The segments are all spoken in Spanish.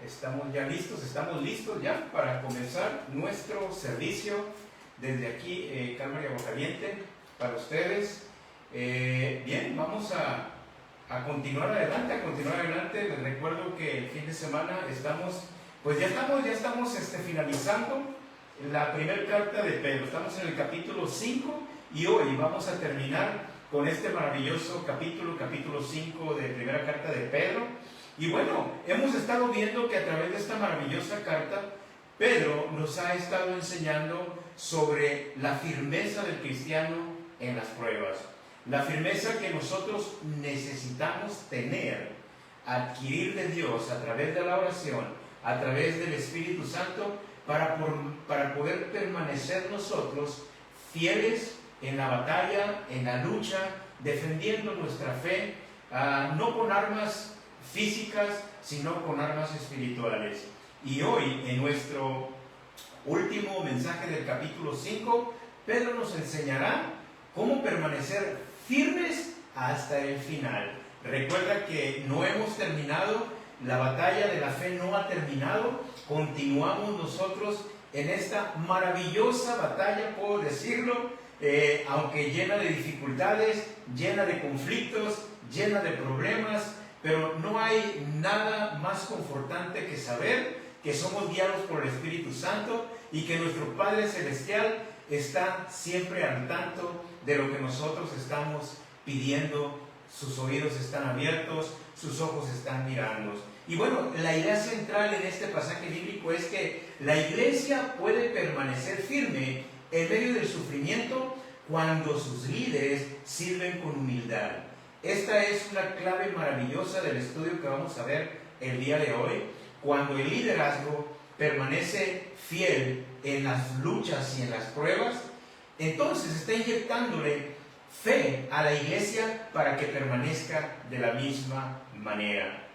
Estamos listos ya para comenzar nuestro servicio desde aquí, Calvary Aguascalientes, para ustedes. Bien, vamos a continuar adelante, Les recuerdo que el fin de semana ya estamos finalizando la primera carta de Pedro. Estamos en el capítulo 5 y hoy vamos a terminar con este maravilloso capítulo 5 de primera carta de Pedro. Y bueno, hemos estado viendo que a través de esta maravillosa carta, Pedro nos ha estado enseñando sobre la firmeza del cristiano en las pruebas. La firmeza que nosotros necesitamos tener, adquirir de Dios a través de la oración, a través del Espíritu Santo, para poder permanecer nosotros fieles en la batalla, en la lucha, defendiendo nuestra fe, no con armas físicas, sino con armas espirituales. Y hoy, en nuestro último mensaje del capítulo 5, Pedro nos enseñará cómo permanecer firmes hasta el final. Recuerda que no hemos terminado, la batalla de la fe no ha terminado, continuamos nosotros en esta maravillosa batalla, puedo decirlo, aunque llena de dificultades, llena de conflictos, llena de problemas, pero no hay nada más confortante que saber que somos guiados por el Espíritu Santo y que nuestro Padre Celestial está siempre al tanto de lo que nosotros estamos pidiendo. Sus oídos están abiertos, sus ojos están mirando. Y bueno, la idea central en este pasaje bíblico es que la iglesia puede permanecer firme en medio del sufrimiento cuando sus líderes sirven con humildad. Esta es una clave maravillosa del estudio que vamos a ver el día de hoy. Cuando el liderazgo permanece fiel en las luchas y en las pruebas, entonces está inyectándole fe a la iglesia para que permanezca de la misma manera.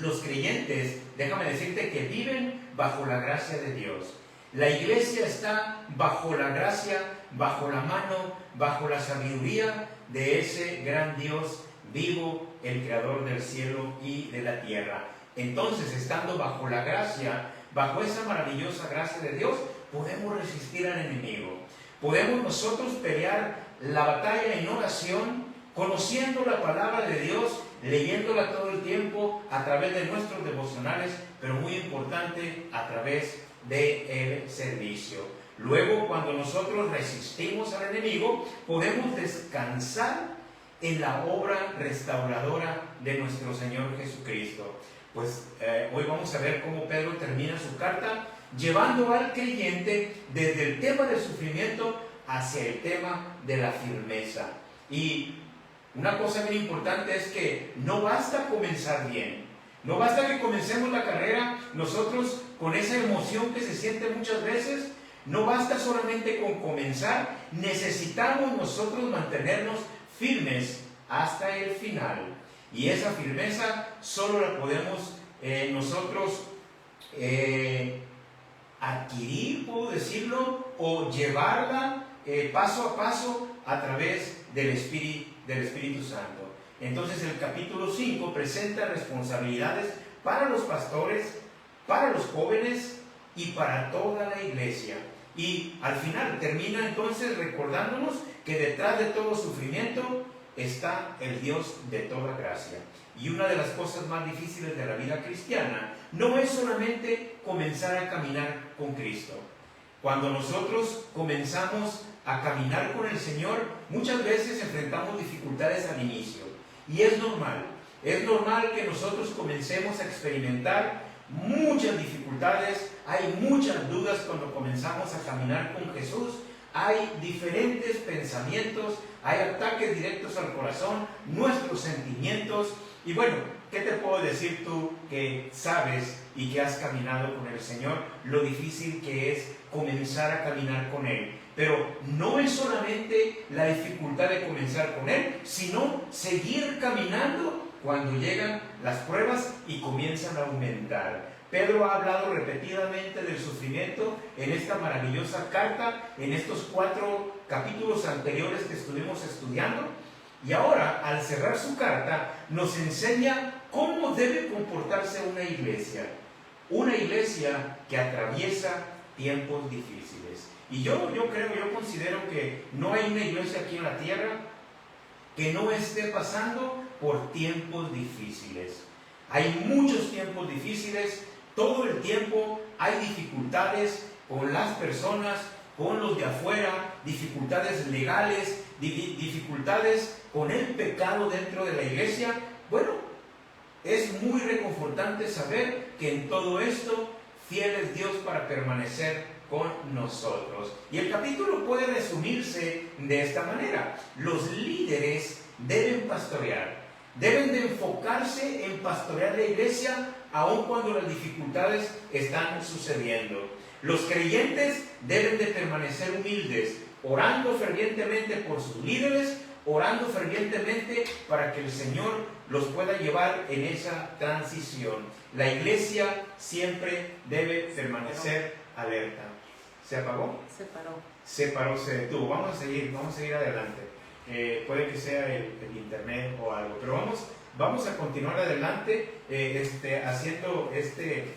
Los creyentes, déjame decirte que viven bajo la gracia de Dios. La iglesia está bajo la gracia, bajo la mano, bajo la sabiduría de ese gran Dios vivo, el creador del cielo y de la tierra. Entonces, estando bajo la gracia, bajo esa maravillosa gracia de Dios, podemos resistir al enemigo. Podemos nosotros pelear la batalla en oración, conociendo la palabra de Dios, leyéndola todo el tiempo a través de nuestros devocionales, pero muy importante, a través del servicio. Luego, cuando nosotros resistimos al enemigo, podemos descansar en la obra restauradora de nuestro Señor Jesucristo. Pues hoy vamos a ver cómo Pedro termina su carta, llevando al creyente desde el tema del sufrimiento hacia el tema de la firmeza. Y una cosa bien importante es que no basta comenzar bien, no basta que comencemos la carrera nosotros con esa emoción que se siente muchas veces. No basta solamente con comenzar, necesitamos nosotros mantenernos firmes hasta el final. Y esa firmeza solo la podemos nosotros adquirir, puedo decirlo, o llevarla paso a paso a través del Espíritu Santo. Entonces el capítulo 5 presenta responsabilidades para los pastores, para los jóvenes y para toda la iglesia. Y al final termina entonces recordándonos que detrás de todo sufrimiento está el Dios de toda gracia. Y una de las cosas más difíciles de la vida cristiana no es solamente comenzar a caminar con Cristo. Cuando nosotros comenzamos a caminar con el Señor, muchas veces enfrentamos dificultades al inicio. Y es normal que nosotros comencemos a experimentar muchas dificultades, hay muchas dudas cuando comenzamos a caminar con Jesús, hay diferentes pensamientos, hay ataques directos al corazón, nuestros sentimientos. Y bueno, ¿qué te puedo decir tú que sabes y que has caminado con el Señor? Lo difícil que es comenzar a caminar con Él. Pero no es solamente la dificultad de comenzar con Él, sino seguir caminando cuando llegan las pruebas y comienzan a aumentar. Pedro ha hablado repetidamente del sufrimiento en esta maravillosa carta, en estos 4 capítulos anteriores que estuvimos estudiando. Y ahora, al cerrar su carta, nos enseña cómo debe comportarse una iglesia. una iglesia que atraviesa tiempos difíciles. Y yo considero que no hay una iglesia aquí en la tierra que no esté pasando por tiempos difíciles. Hay muchos tiempos difíciles, todo el tiempo hay dificultades con las personas, con los de afuera, dificultades legales, dificultades con el pecado dentro de la iglesia. Bueno, es muy reconfortante saber que en todo esto fiel es Dios para permanecer con nosotros. Y el capítulo puede resumirse de esta manera: los líderes deben pastorear, deben de enfocarse en pastorear la iglesia aun cuando las dificultades están sucediendo. Los creyentes deben de permanecer humildes, orando fervientemente por sus líderes, orando fervientemente para que el Señor los pueda llevar en esa transición. La iglesia siempre debe permanecer alerta. ¿Se apagó? Se paró, se detuvo. Vamos a seguir adelante. Puede que sea el internet o algo, pero vamos a continuar adelante haciendo este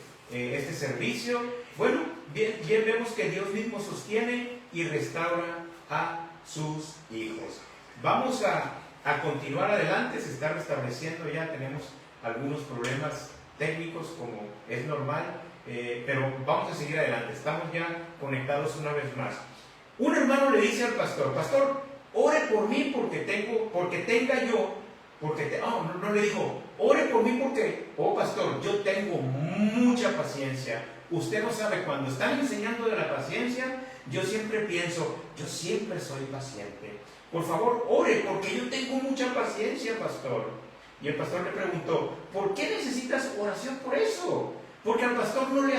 servicio. Bueno, bien vemos que Dios mismo sostiene y restaura a sus hijos. Vamos a continuar adelante. Se está restableciendo ya, tenemos algunos problemas técnicos como es normal, pero vamos a seguir adelante. Estamos ya conectados una vez más. Un hermano le dice al pastor: pastor, ore por mí no le dijo, ore por mí porque, pastor, yo tengo mucha paciencia. Usted no sabe, cuando están enseñando de la paciencia, yo siempre pienso, yo siempre soy paciente. Por favor, ore porque yo tengo mucha paciencia, pastor. Y el pastor le preguntó, ¿por qué necesitas oración por eso? Porque al pastor no le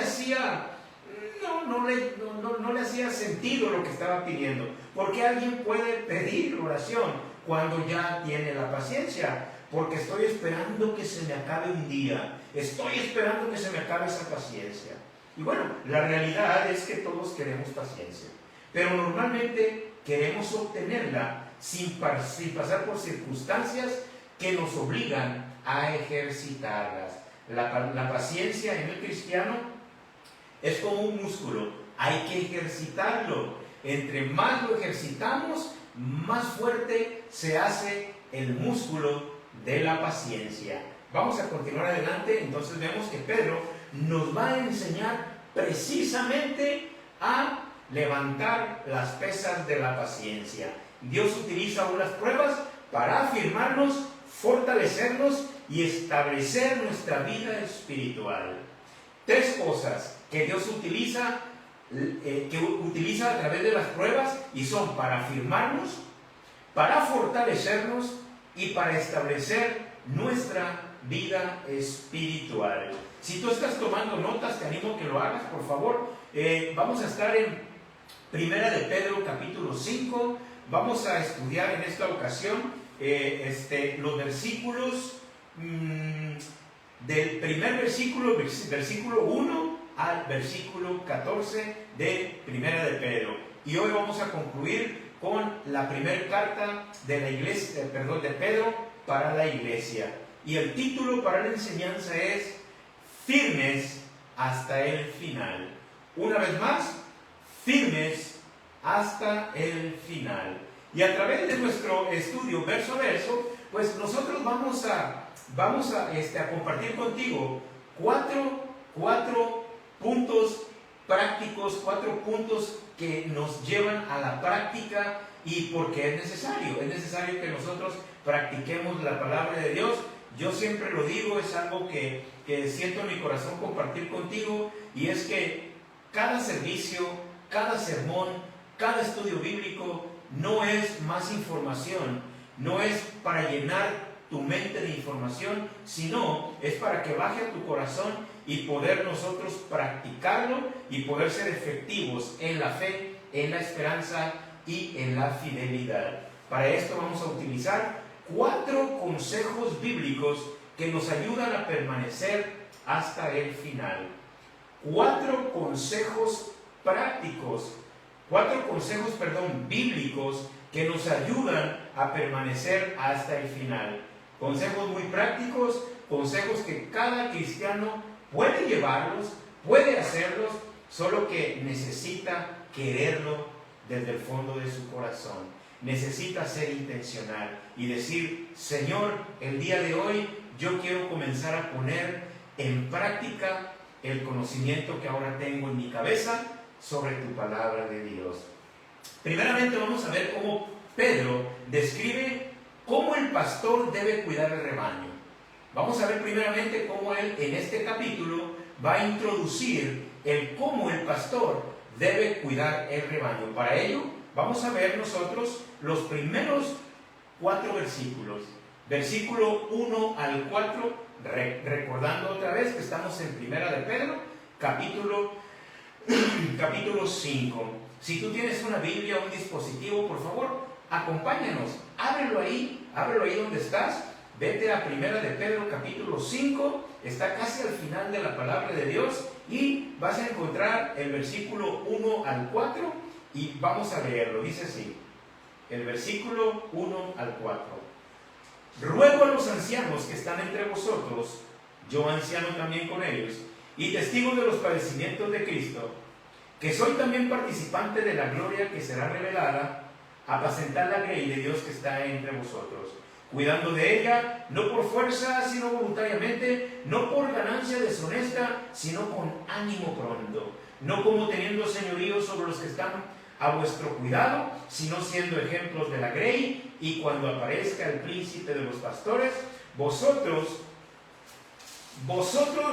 hacía sentido lo que estaba pidiendo. ¿Por qué alguien puede pedir oración cuando ya tiene la paciencia? Porque estoy esperando que se me acabe un día. Estoy esperando que se me acabe esa paciencia. Y bueno, la realidad es que todos queremos paciencia, pero normalmente queremos obtenerla sin pasar por circunstancias que nos obligan a ejercitarlas. La paciencia en el cristiano es como un músculo, hay que ejercitarlo. Entre más lo ejercitamos, más fuerte se hace el músculo de la paciencia. Vamos a continuar adelante. Entonces vemos que Pedro nos va a enseñar precisamente a levantar las pesas de la paciencia. Dios utiliza unas pruebas para afirmarnos, fortalecernos y establecer nuestra vida espiritual. Tres cosas que Dios utiliza a través de las pruebas, y son para afirmarnos, para fortalecernos y para establecer nuestra vida espiritual. Si tú estás tomando notas, te animo a que lo hagas, por favor. Vamos a estar en Primera de Pedro, capítulo 5. Vamos a estudiar en esta ocasión los versículos del primer versículo 1 al versículo 14 de Primera de Pedro. Y hoy vamos a concluir con la primera carta de la iglesia, de Pedro para la iglesia. Y el título para la enseñanza es Firmes hasta el final. Una vez más, firmes hasta el final. Y a través de nuestro estudio verso a verso, pues nosotros vamos a compartir contigo cuatro puntos prácticos, 4 puntos que nos llevan a la práctica, y porque es necesario que nosotros practiquemos la palabra de Dios. Yo siempre lo digo, es algo que siento en mi corazón compartir contigo, y es que cada servicio, cada sermón, cada estudio bíblico no es más información, no es para llenar tu mente de información, sino es para que baje a tu corazón y poder nosotros practicarlo y poder ser efectivos en la fe, en la esperanza y en la fidelidad. Para esto vamos a utilizar 4 consejos bíblicos que nos ayudan a permanecer hasta el final. 4 consejos prácticos, 4 consejos, bíblicos que nos ayudan a permanecer hasta el final. Consejos muy prácticos, consejos que cada cristiano puede llevarlos, puede hacerlos, solo que necesita quererlo desde el fondo de su corazón. Necesita ser intencional y decir: Señor, el día de hoy yo quiero comenzar a poner en práctica el conocimiento que ahora tengo en mi cabeza sobre tu palabra de Dios. Primeramente vamos a ver cómo Pedro describe cómo el pastor debe cuidar el rebaño. Vamos a ver primeramente cómo él en este capítulo va a introducir el cómo el pastor debe cuidar el rebaño. Para ello vamos a ver nosotros los primeros 4 versículos. Versículo 1 al 4, recordando otra vez que estamos en Primera de Pedro, capítulo 5. Si tú tienes una Biblia o un dispositivo, por favor, acompáñanos, ábrelo ahí donde estás. Vete a Primera de Pedro, capítulo 5, está casi al final de la palabra de Dios, y vas a encontrar el versículo 1 al 4, y vamos a leerlo. Dice así, el versículo 1 al 4. Ruego a los ancianos que están entre vosotros, yo anciano también con ellos, y testigo de los padecimientos de Cristo, que soy también participante de la gloria que será revelada, apacentar la grey de Dios que está entre vosotros, cuidando de ella, no por fuerza, sino voluntariamente, no por ganancia deshonesta, sino con ánimo pronto, no como teniendo señorío sobre los que están a vuestro cuidado, sino siendo ejemplos de la grey, y cuando aparezca el príncipe de los pastores, vosotros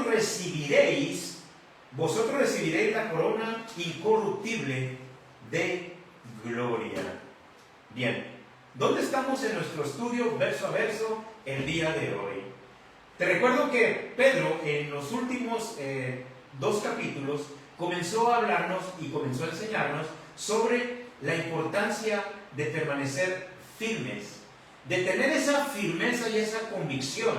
recibiréis la corona incorruptible de gloria. Bien, ¿dónde estamos en nuestro estudio verso a verso el día de hoy? Te recuerdo que Pedro en los últimos 2 capítulos comenzó a hablarnos y comenzó a enseñarnos sobre la importancia de permanecer firmes, de tener esa firmeza y esa convicción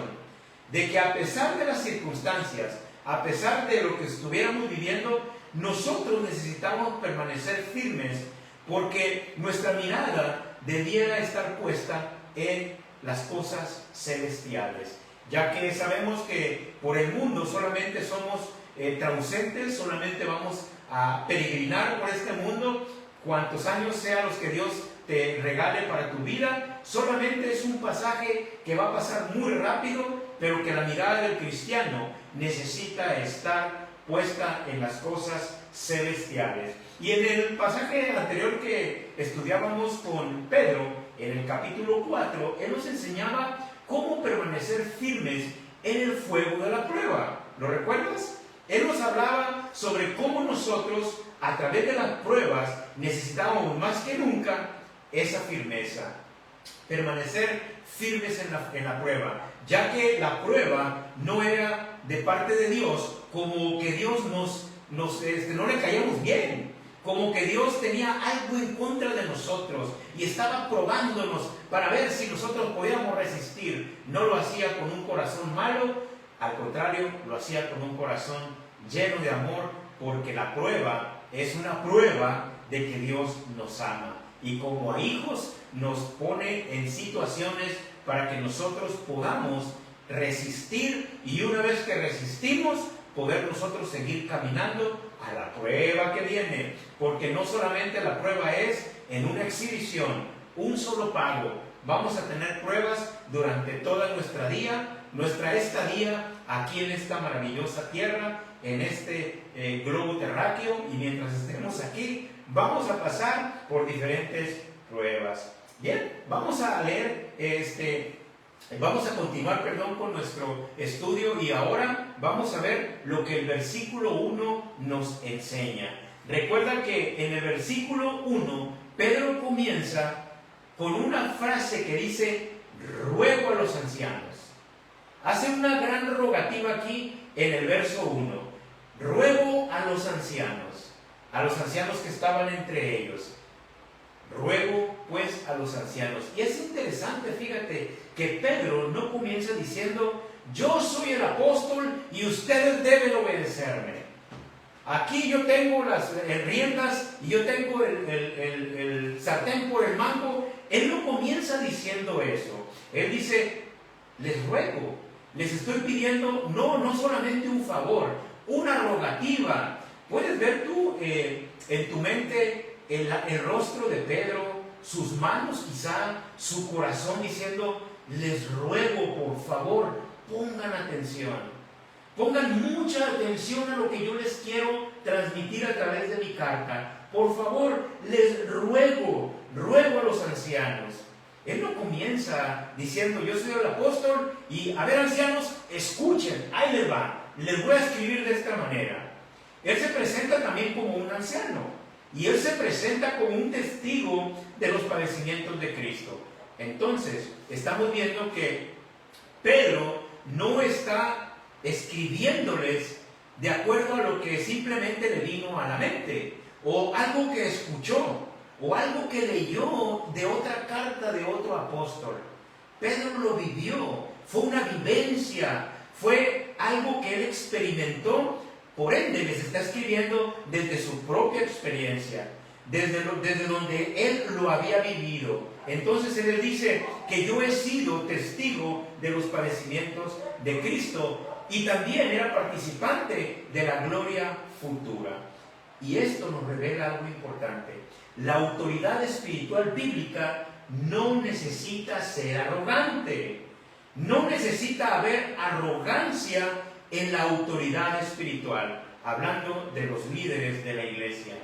de que a pesar de las circunstancias, a pesar de lo que estuviéramos viviendo, nosotros necesitamos permanecer firmes, porque nuestra mirada debiera estar puesta en las cosas celestiales, ya que sabemos que por el mundo solamente somos transeúntes, solamente vamos a peregrinar por este mundo, cuantos años sean los que Dios te regale para tu vida. Solamente es un pasaje que va a pasar muy rápido, pero que la mirada del cristiano necesita estar puesta en las cosas celestiales. Y en el pasaje anterior que estudiábamos con Pedro, en el capítulo 4, él nos enseñaba cómo permanecer firmes en el fuego de la prueba. ¿Lo recuerdas? Él nos hablaba sobre cómo nosotros, a través de las pruebas, necesitábamos más que nunca esa firmeza. Permanecer firmes en la prueba, ya que la prueba no era de parte de Dios, como que Dios no le caíamos bien, como que Dios tenía algo en contra de nosotros y estaba probándonos para ver si nosotros podíamos resistir. No lo hacía con un corazón malo, al contrario, lo hacía con un corazón lleno de amor, porque la prueba es una prueba de que Dios nos ama, y como a hijos nos pone en situaciones para que nosotros podamos resistir, y una vez que resistimos, poder nosotros seguir caminando a la prueba que viene, porque no solamente la prueba es en una exhibición, un solo pago. Vamos a tener pruebas durante toda nuestra estadía aquí en esta maravillosa tierra, en este globo terráqueo, y mientras estemos aquí vamos a pasar por diferentes pruebas. Bien, vamos a leer vamos a continuar, con nuestro estudio, y ahora vamos a ver lo que el versículo 1 nos enseña. Recuerda que en el versículo 1 Pedro comienza con una frase que dice: ruego a los ancianos. Hace una gran rogativa aquí en el verso 1. Ruego a los ancianos que estaban entre ellos. Ruego pues a los ancianos. Y es interesante, fíjate, que Pedro no comienza diciendo: yo soy el apóstol y ustedes deben obedecerme. Aquí yo tengo las riendas y yo tengo el sartén por el mango. Él no comienza diciendo eso. Él dice: les ruego. Les estoy pidiendo no solamente un favor, una rogativa. ¿Puedes ver tú en tu mente el rostro de Pedro, sus manos quizá, su corazón diciendo, les ruego por favor, pongan atención. Pongan mucha atención a lo que yo les quiero transmitir a través de mi carta. Por favor, les ruego a los ancianos. Él no comienza diciendo, yo soy el apóstol y, a ver, ancianos, escuchen, ahí les va, les voy a escribir de esta manera. Él se presenta también como un anciano y él se presenta como un testigo de los padecimientos de Cristo. Entonces, estamos viendo que Pedro no está escribiéndoles de acuerdo a lo que simplemente le vino a la mente, o algo que escuchó, o algo que leyó de otra carta de otro apóstol. Pedro lo vivió, fue una vivencia, fue algo que él experimentó, por ende les está escribiendo desde su propia experiencia, desde donde él lo había vivido. Entonces él les dice que yo he sido testigo de los padecimientos de Cristo y también era participante de la gloria futura. Y esto nos revela algo importante. La autoridad espiritual bíblica no necesita ser arrogante. No necesita haber arrogancia en la autoridad espiritual. Hablando de los líderes de la iglesia.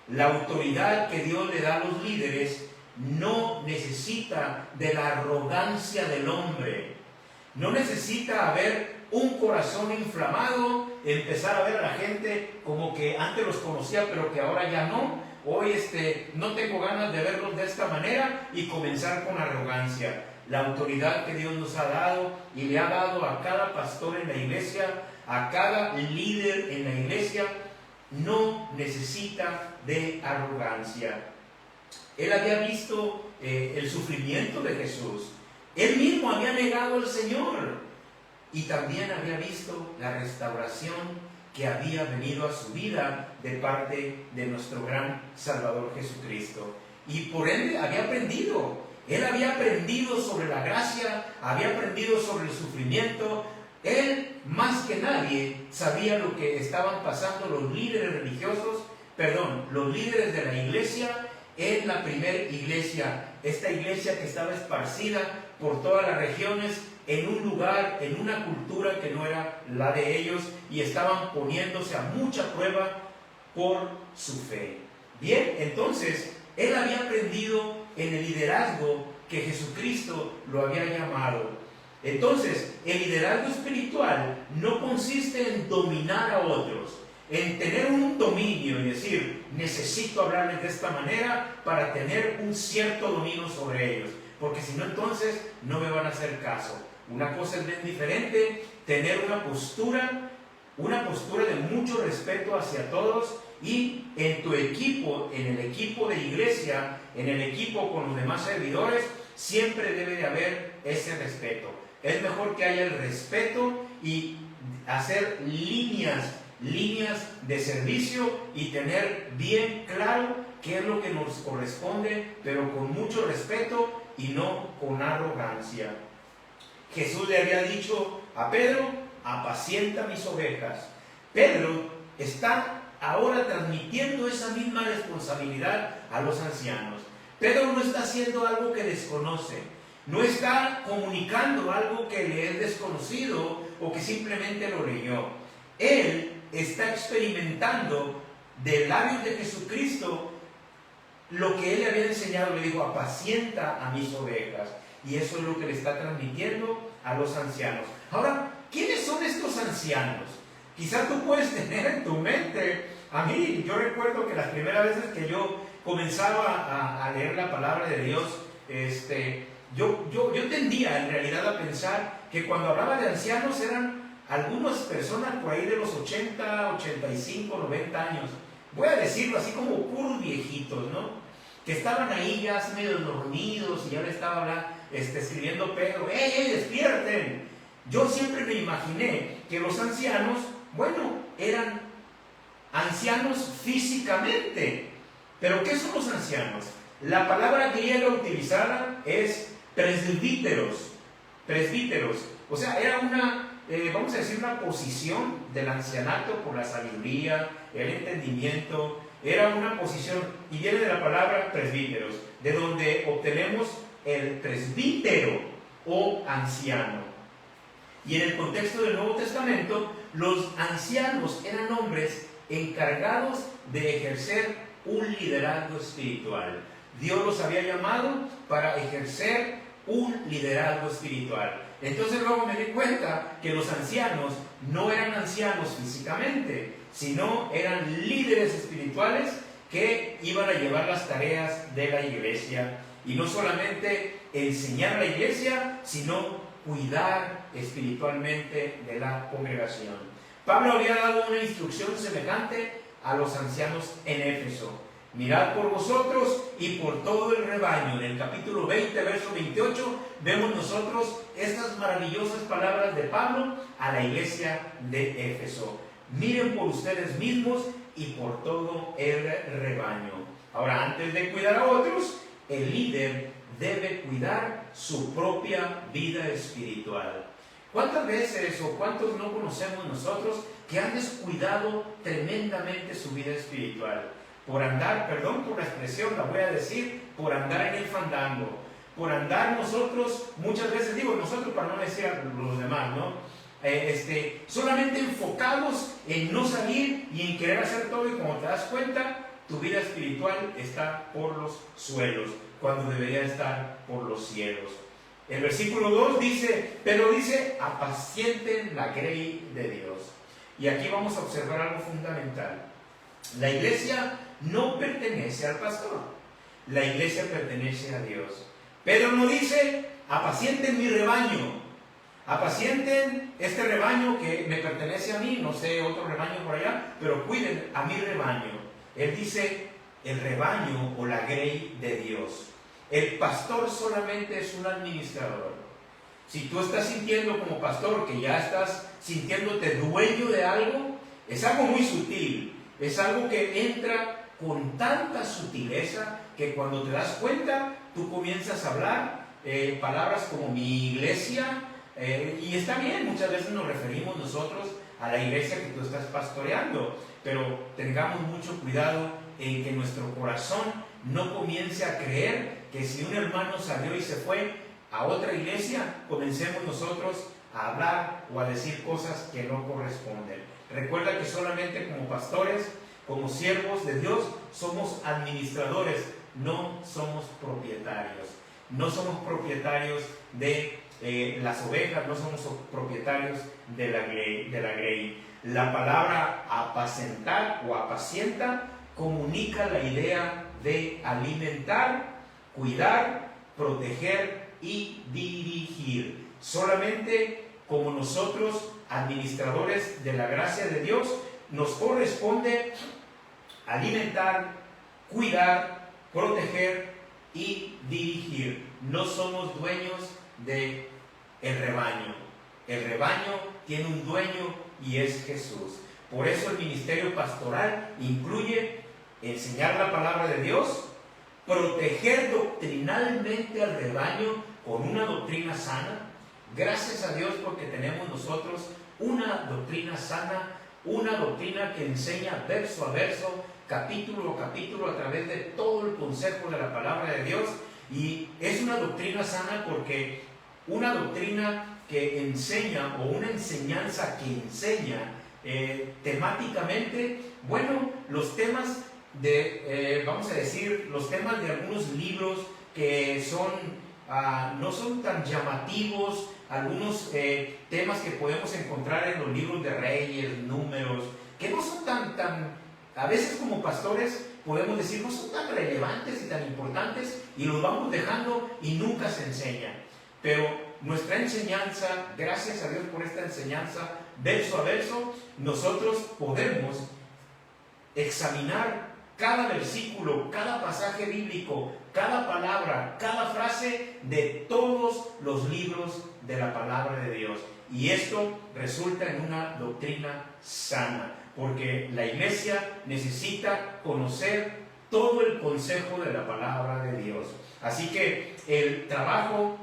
La autoridad que Dios le da a los líderes no necesita de la arrogancia del hombre. No necesita haber un corazón inflamado, empezar a ver a la gente como que antes los conocía pero que ahora ya no. Hoy no tengo ganas de verlos de esta manera y comenzar con arrogancia. La autoridad que Dios nos ha dado y le ha dado a cada pastor en la iglesia, a cada líder en la iglesia, no necesita de arrogancia. Él había visto el sufrimiento de Jesús. Él mismo había negado al Señor. Y también había visto la restauración que había venido a su vida de parte de nuestro gran Salvador Jesucristo. Y por ende había aprendido. Él había aprendido sobre la gracia, había aprendido sobre el sufrimiento. Él, más que nadie, sabía lo que estaban pasando los líderes religiosos, los líderes de la iglesia en la primera iglesia. Esta iglesia que estaba esparcida por todas las regiones, en un lugar, en una cultura que no era la de ellos, y estaban poniéndose a mucha prueba por su fe. Bien, entonces, él había aprendido en el liderazgo que Jesucristo lo había llamado. Entonces, el liderazgo espiritual no consiste en dominar a otros, en tener un dominio y decir, necesito hablarles de esta manera para tener un cierto dominio sobre ellos, porque si no, entonces no me van a hacer caso. Una cosa es bien diferente, tener una postura de mucho respeto hacia todos, y en tu equipo, en el equipo de iglesia, en el equipo con los demás servidores, siempre debe de haber ese respeto. Es mejor que haya el respeto y hacer líneas de servicio y tener bien claro qué es lo que nos corresponde, pero con mucho respeto y no con arrogancia. Jesús le había dicho a Pedro, apacienta mis ovejas. Pedro está ahora transmitiendo esa misma responsabilidad a los ancianos. Pedro no está haciendo algo que desconoce, no está comunicando algo que le es desconocido o que simplemente lo leyó. Él está experimentando de labios de Jesucristo lo que él le había enseñado. Le dijo, apacienta a mis ovejas. Y eso es lo que le está transmitiendo a los ancianos. Ahora, ¿quiénes son estos ancianos? Quizás tú puedes tener en tu mente, a mí, yo recuerdo que las primeras veces que yo comenzaba a leer la palabra de Dios, yo tendía en realidad a pensar que cuando hablaba de ancianos eran algunas personas por ahí de los 80, 85, 90 años. Voy a decirlo así como puros viejitos, ¿no? Que estaban ahí ya así medio dormidos y ya le estaba escribiendo Pedro, ¡Ey, despierten! Yo siempre me imaginé que los ancianos, eran ancianos físicamente. ¿Pero qué son los ancianos? La palabra griega utilizada es presbíteros. Presbíteros. O sea, era una, vamos a decir, una posición del ancianato por la sabiduría, el entendimiento. Era una posición, y viene de la palabra presbíteros, de donde obtenemos el presbítero o anciano. Y en el contexto del Nuevo Testamento, los ancianos eran hombres encargados de ejercer un liderazgo espiritual. Dios los había llamado para ejercer un liderazgo espiritual. Entonces luego me di cuenta que los ancianos no eran ancianos físicamente, sino eran líderes espirituales que iban a llevar las tareas de la iglesia. Y no solamente enseñar a la iglesia, sino cuidar espiritualmente de la congregación. Pablo había dado una instrucción semejante a los ancianos en Éfeso. Mirad por vosotros y por todo el rebaño. En el capítulo 20, verso 28, vemos nosotros estas maravillosas palabras de Pablo a la iglesia de Éfeso. Miren por ustedes mismos y por todo el rebaño. Ahora, antes de cuidar a otros, el líder debe cuidar su propia vida espiritual. ¿Cuántas veces o cuántos no conocemos nosotros que han descuidado tremendamente su vida espiritual? Por andar, perdón por la expresión, la voy a decir, por andar en el fandango, por andar nosotros, muchas veces digo nosotros para no decir a los demás, ¿no? Solamente enfocados en no salir y en querer hacer todo, y como te das cuenta, tu vida espiritual está por los suelos, cuando debería estar por los cielos. El versículo 2 dice, pero dice, apacienten la grey de Dios. Y aquí vamos a observar algo fundamental. La iglesia no pertenece al pastor, la iglesia pertenece a Dios. Pedro no dice, apacienten mi rebaño, apacienten este rebaño que me pertenece a mí, no sé, otro rebaño por allá, pero cuiden a mi rebaño. Él dice, el rebaño o la grey de Dios. El pastor solamente es un administrador. Si tú estás sintiendo como pastor que ya estás sintiéndote dueño de algo, es algo muy sutil, es algo que entra con tanta sutileza que cuando te das cuenta, tú comienzas a hablar palabras como mi iglesia, y está bien, muchas veces nos referimos nosotros a la iglesia que tú estás pastoreando, pero tengamos mucho cuidado en que nuestro corazón no comience a creer que si un hermano salió y se fue a otra iglesia, comencemos nosotros a hablar o a decir cosas que no corresponden. Recuerda que solamente como pastores, como siervos de Dios, somos administradores, no somos propietarios. No somos propietarios de las ovejas, no somos propietarios de la grey. La palabra apacentar o apacienta comunica la idea de alimentar, cuidar, proteger y dirigir. Solamente como nosotros, administradores de la gracia de Dios, nos corresponde alimentar, cuidar, proteger y dirigir. No somos dueños del rebaño. El rebaño tiene un dueño y es Jesús. Por eso el ministerio pastoral incluye enseñar la palabra de Dios, proteger doctrinalmente al rebaño con una doctrina sana. Gracias a Dios porque tenemos nosotros una doctrina sana, una doctrina que enseña verso a verso, capítulo a capítulo, a través de todo el consejo de la palabra de Dios. Y es una doctrina sana porque una doctrina que enseña, o una enseñanza que enseña temáticamente, bueno, los temas de, vamos a decir, los temas de algunos libros que son, no son tan llamativos, algunos temas que podemos encontrar en los libros de Reyes, Números, que no son tan, a veces como pastores podemos decir, no son tan relevantes y tan importantes, y los vamos dejando y nunca se enseñan. Pero nuestra enseñanza, gracias a Dios por esta enseñanza, verso a verso, nosotros podemos examinar cada versículo, cada pasaje bíblico, cada palabra, cada frase de todos los libros de la palabra de Dios. Y esto resulta en una doctrina sana, porque la iglesia necesita conocer todo el consejo de la palabra de Dios. Así que el trabajo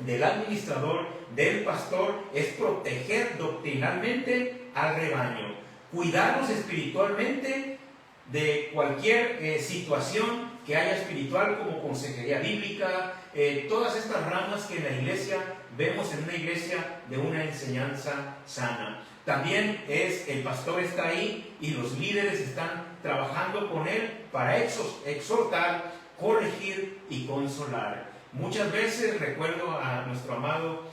del administrador, del pastor, es proteger doctrinalmente al rebaño, cuidarnos espiritualmente de cualquier situación que haya espiritual, como consejería bíblica, todas estas ramas que en la iglesia vemos en una iglesia de una enseñanza sana. También el pastor está ahí y los líderes están trabajando con él para exhortar, corregir y consolar. Muchas veces recuerdo a nuestro amado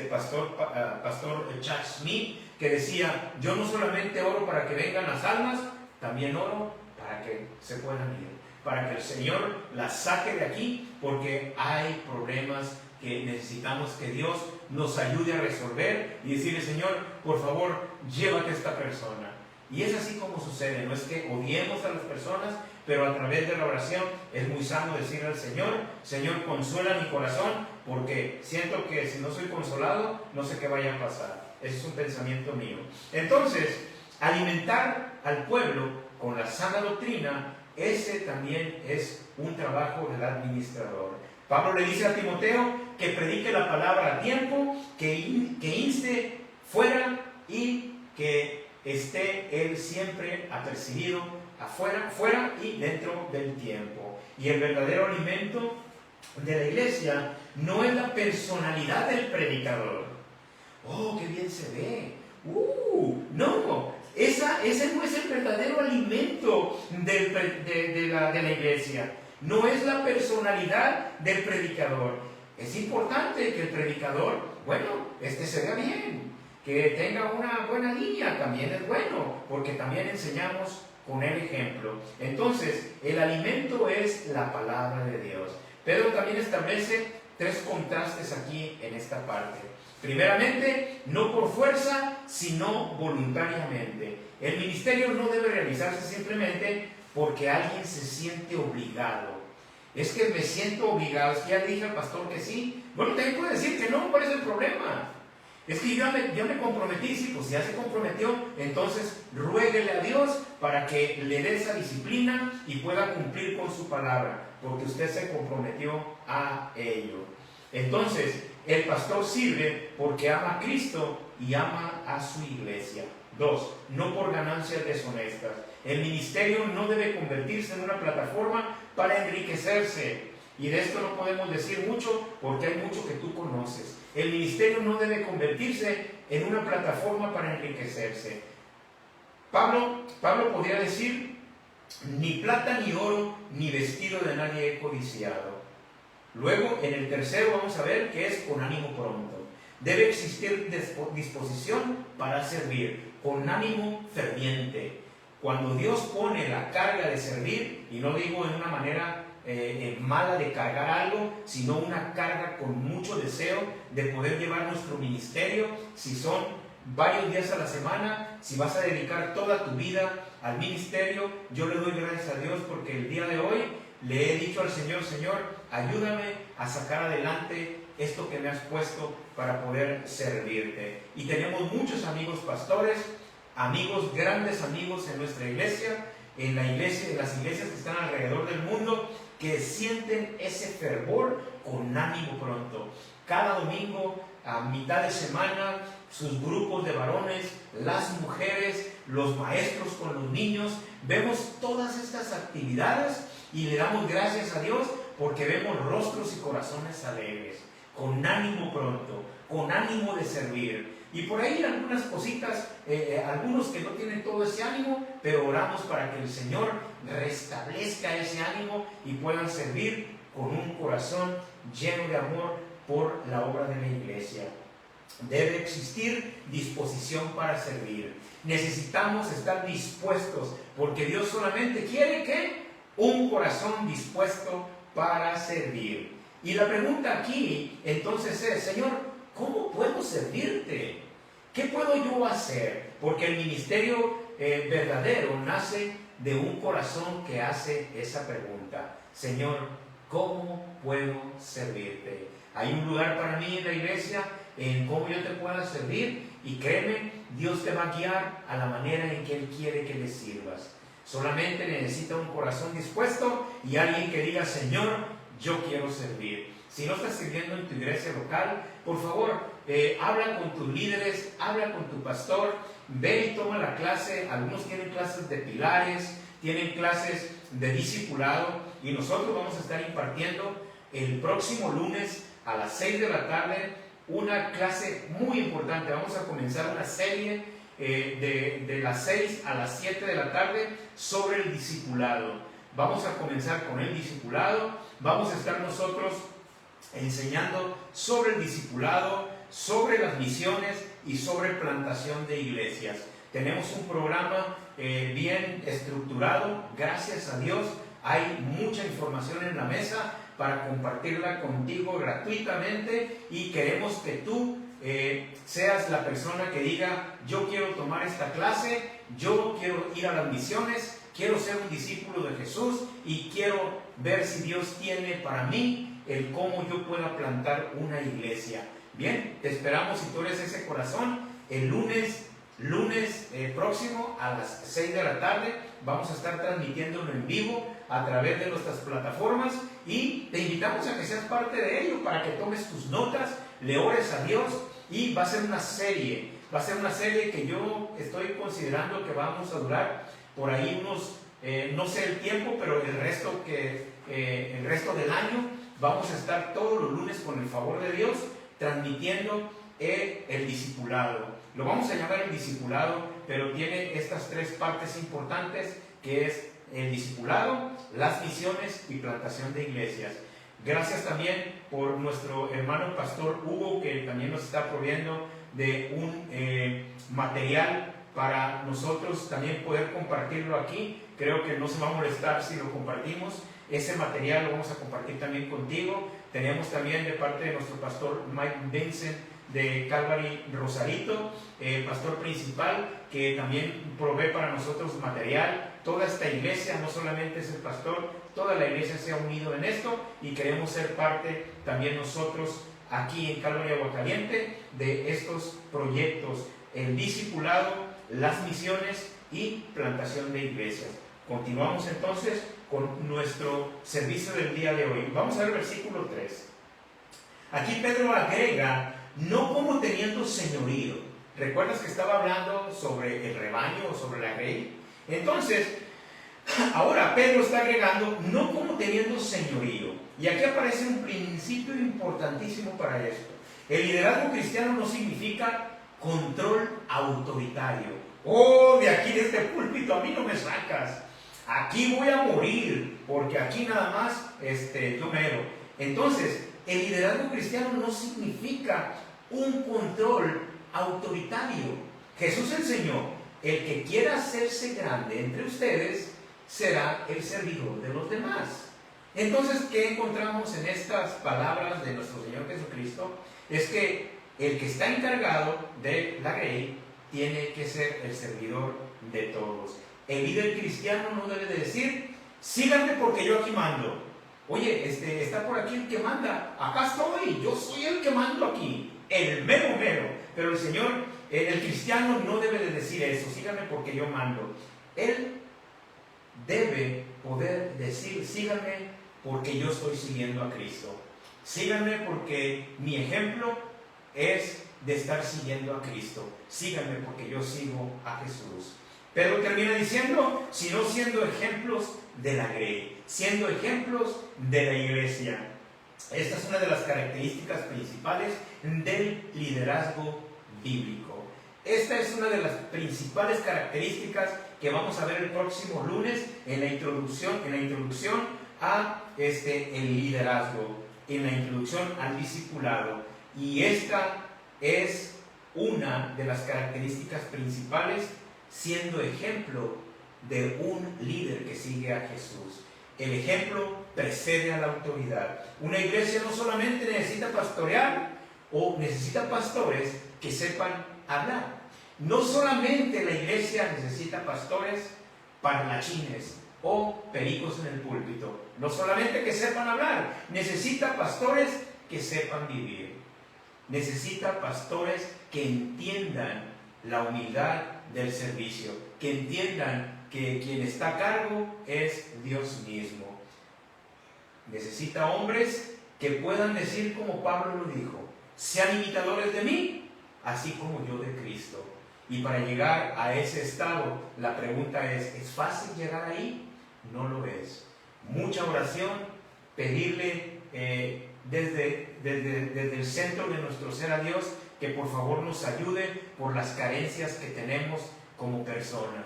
pastor Chuck Smith, que decía: yo no solamente oro para que vengan las almas, también oro para que se puedan ir, para que el Señor las saque de aquí, porque hay problemas que necesitamos que Dios nos ayude a resolver y decirle: Señor, por favor, llévate a esta persona. Y es así como sucede. No es que odiemos a las personas, pero a través de la oración es muy sano decirle al Señor: Señor, consuela mi corazón, porque siento que si no soy consolado, no sé qué vaya a pasar. Ese es un pensamiento mío. Entonces, alimentar al pueblo con la sana doctrina, ese también es un trabajo del administrador. Pablo le dice a Timoteo que predique la palabra a tiempo, que inste fuera y que esté él siempre apercibido fuera y dentro del tiempo. Y el verdadero alimento de la iglesia no es la personalidad del predicador. ¡Oh, qué bien se ve! No, ese no es el verdadero alimento de la iglesia. No es la personalidad del predicador. Es importante que el predicador, se vea bien, que tenga una buena línea, también es bueno, porque también enseñamos con el ejemplo. Entonces, el alimento es la palabra de Dios. Pedro también establece 3 contrastes aquí en esta parte. Primeramente, no por fuerza, sino voluntariamente. El ministerio no debe realizarse simplemente porque alguien se siente obligado. Es que me siento obligado, es que ya le dije al pastor que sí. Bueno, también puede decir que no, ¿cuál es el problema? Es que yo me comprometí, sí, pues ya se comprometió, entonces ruéguele a Dios para que le dé esa disciplina y pueda cumplir con su palabra, porque usted se comprometió a ello. Entonces, el pastor sirve porque ama a Cristo y ama a su iglesia. 2, no por ganancias deshonestas. El ministerio no debe convertirse en una plataforma para enriquecerse. Y de esto no podemos decir mucho porque hay mucho que tú conoces. El ministerio no debe convertirse en una plataforma para enriquecerse. Pablo podría decir: ni plata ni oro ni vestido de nadie he codiciado. Luego, en el tercero vamos a ver que es con ánimo pronto. Debe existir disposición para servir, con ánimo ferviente. Cuando Dios pone la carga de servir, y no digo en una manera mala de cargar algo, sino una carga con mucho deseo de poder llevar nuestro ministerio, si son varios días a la semana, si vas a dedicar toda tu vida al ministerio, yo le doy gracias a Dios porque el día de hoy le he dicho al Señor: Señor, ayúdame a sacar adelante esto que me has puesto para poder servirte. Y tenemos muchos amigos pastores, grandes amigos en nuestra iglesia, en las iglesias que están alrededor del mundo, que sienten ese fervor con ánimo pronto. Cada domingo, a mitad de semana, sus grupos de varones, las mujeres, los maestros con los niños, vemos todas estas actividades y le damos gracias a Dios porque vemos rostros y corazones alegres, con ánimo pronto, con ánimo de servir. Y por ahí algunas cositas, algunos que no tienen todo ese ánimo, pero oramos para que el Señor restablezca ese ánimo y puedan servir con un corazón lleno de amor por la obra de la iglesia. Debe existir disposición para servir. Necesitamos estar dispuestos, porque Dios solamente quiere que un corazón dispuesto para servir. Y la pregunta aquí entonces es: Señor, ¿cómo puedo servirte? ¿Qué puedo yo hacer? Porque el ministerio verdadero nace de un corazón que hace esa pregunta: Señor, ¿cómo puedo servirte? Hay un lugar para mí en la iglesia en cómo yo te pueda servir, y créeme, Dios te va a guiar a la manera en que Él quiere que le sirvas. Solamente necesita un corazón dispuesto y alguien que diga: Señor, yo quiero servir. Si no estás sirviendo en tu iglesia local, por favor, habla con tus líderes, habla con tu pastor, ve y toma la clase. Algunos tienen clases de pilares, tienen clases de discipulado, y nosotros vamos a estar impartiendo el próximo lunes a las 6 de la tarde una clase muy importante. Vamos a comenzar una serie de las 6 a las 7 de la tarde sobre el discipulado. Vamos a comenzar con el discipulado. Vamos a estar nosotros enseñando sobre el discipulado, sobre las misiones y sobre plantación de iglesias. Tenemos un programa bien estructurado, gracias a Dios. Hay mucha información en la mesa para compartirla contigo gratuitamente, y queremos que tú seas la persona que diga: yo quiero tomar esta clase, yo quiero ir a las misiones, quiero ser un discípulo de Jesús y quiero ver si Dios tiene para mí el cómo yo pueda plantar una iglesia. Bien, te esperamos. Si tú eres ese corazón, el lunes próximo a las 6 de la tarde vamos a estar transmitiéndolo en vivo a través de nuestras plataformas, y te invitamos a que seas parte de ello, para que tomes tus notas, le ores a Dios, y va a ser una serie que yo estoy considerando que vamos a durar por ahí unos, no sé el tiempo, pero el resto del año vamos a estar todos los lunes, con el favor de Dios, transmitiendo el discipulado. Lo vamos a llamar el discipulado, pero tiene estas tres partes importantes, que es el discipulado, las misiones y plantación de iglesias. Gracias también por nuestro hermano pastor Hugo, que también nos está proveyendo de un material para nosotros también poder compartirlo aquí. Creo que no se va a molestar si lo compartimos. Ese material lo vamos a compartir también contigo. Tenemos también de parte de nuestro pastor Mike Vincent de Calvary Rosarito, pastor principal, que también provee para nosotros material. Toda esta iglesia, no solamente es el pastor, toda la iglesia se ha unido en esto, y queremos ser parte también nosotros aquí en Calvary Aguascalientes de estos proyectos: el discipulado, las misiones y plantación de iglesias. Continuamos entonces con nuestro servicio del día de hoy. Vamos a ver el versículo 3. Aquí Pedro agrega: no como teniendo señorío. ¿Recuerdas que estaba hablando sobre el rebaño o sobre la grey? Entonces, ahora Pedro está agregando: no como teniendo señorío. Y aquí aparece un principio importantísimo para esto. El liderazgo cristiano no significa control autoritario. Oh, de aquí, de este púlpito, a mí no me sacas. Aquí voy a morir, porque aquí nada más yo mero. Entonces, el liderazgo cristiano no significa un control autoritario. Jesús enseñó: el que quiera hacerse grande entre ustedes será el servidor de los demás. Entonces, ¿qué encontramos en estas palabras de nuestro Señor Jesucristo? Es que el que está encargado de la grey tiene que ser el servidor de todos. El líder cristiano no debe de decir: síganme porque yo aquí mando. Oye, está por aquí el que manda. Acá estoy, yo soy el que mando aquí, el mero mero. Pero el Señor, el cristiano no debe de decir eso: síganme porque yo mando. Él debe poder decir: síganme porque yo estoy siguiendo a Cristo. Síganme porque mi ejemplo es de estar siguiendo a Cristo. Síganme porque yo sigo a Jesús. Pedro termina diciendo: sino siendo ejemplos de la grey, siendo ejemplos de la iglesia. Esta es una de las características principales del liderazgo bíblico. Esta es una de las principales características que vamos a ver el próximo lunes en la introducción a el liderazgo, en la introducción al discipulado. Y esta es una de las características principales, siendo ejemplo de un líder que sigue a Jesús. El ejemplo precede a la autoridad. Una iglesia no solamente necesita pastorear o necesita pastores que sepan hablar. No solamente la iglesia necesita pastores parlachines o pericos en el púlpito. No solamente que sepan hablar, necesita pastores que sepan vivir. Necesita pastores que entiendan la humildad del servicio, que entiendan que quien está a cargo es Dios mismo. Necesita hombres que puedan decir como Pablo lo dijo: sean imitadores de mí, así como yo de Cristo. Y para llegar a ese estado, la pregunta ¿es fácil llegar ahí? No lo es. Mucha oración, pedirle desde el centro de nuestro ser a Dios que por favor nos ayude por las carencias que tenemos como personas.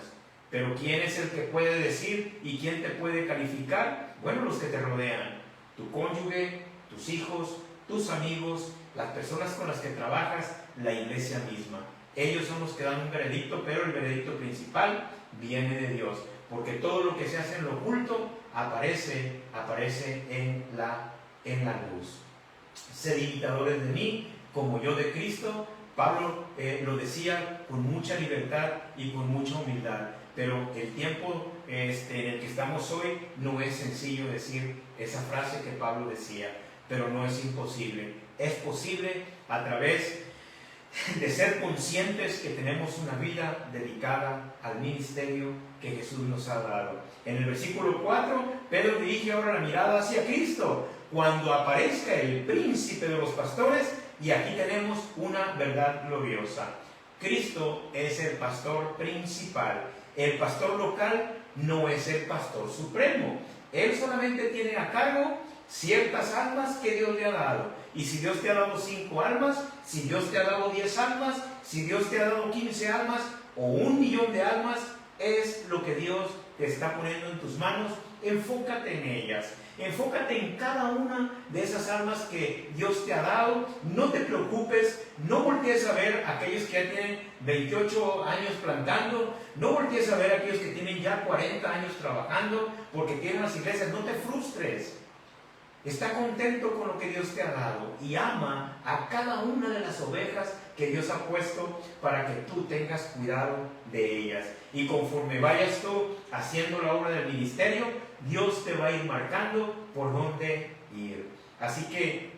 Pero ¿quién es el que puede decir y quién te puede calificar? Bueno, los que te rodean, tu cónyuge, tus hijos, tus amigos, las personas con las que trabajas, la iglesia misma. Ellos son los que dan un veredicto, pero el veredicto principal viene de Dios, porque todo lo que se hace en lo oculto aparece en la luz. Sed imitadores de mí, como yo de Cristo. Pablo lo decía con mucha libertad y con mucha humildad, pero el tiempo en el que estamos hoy no es sencillo decir esa frase que Pablo decía, pero no es imposible. Es posible a través de ser conscientes que tenemos una vida dedicada al ministerio que Jesús nos ha dado. En el versículo 4, Pedro dirige ahora la mirada hacia Cristo, cuando aparezca el príncipe de los pastores, y aquí tenemos una verdad gloriosa. Cristo es el pastor principal. El pastor local no es el pastor supremo. Él solamente tiene a cargo ciertas almas que Dios le ha dado. Y si Dios te ha dado 5 almas, si Dios te ha dado 10 almas, si Dios te ha dado 15 almas o 1.000.000 de almas, es lo que Dios te está poniendo en tus manos. Enfócate en ellas. Enfócate en cada una de esas almas que Dios te ha dado. No te preocupes, no voltees a ver a aquellos que ya tienen 28 años plantando, no voltees a ver a aquellos que tienen ya 40 años trabajando, porque tienen las iglesias. No te frustres. Está contento con lo que Dios te ha dado y ama a cada una de las ovejas que Dios ha puesto para que tú tengas cuidado de ellas. Y conforme vayas tú haciendo la obra del ministerio, Dios te va a ir marcando por dónde ir. Así que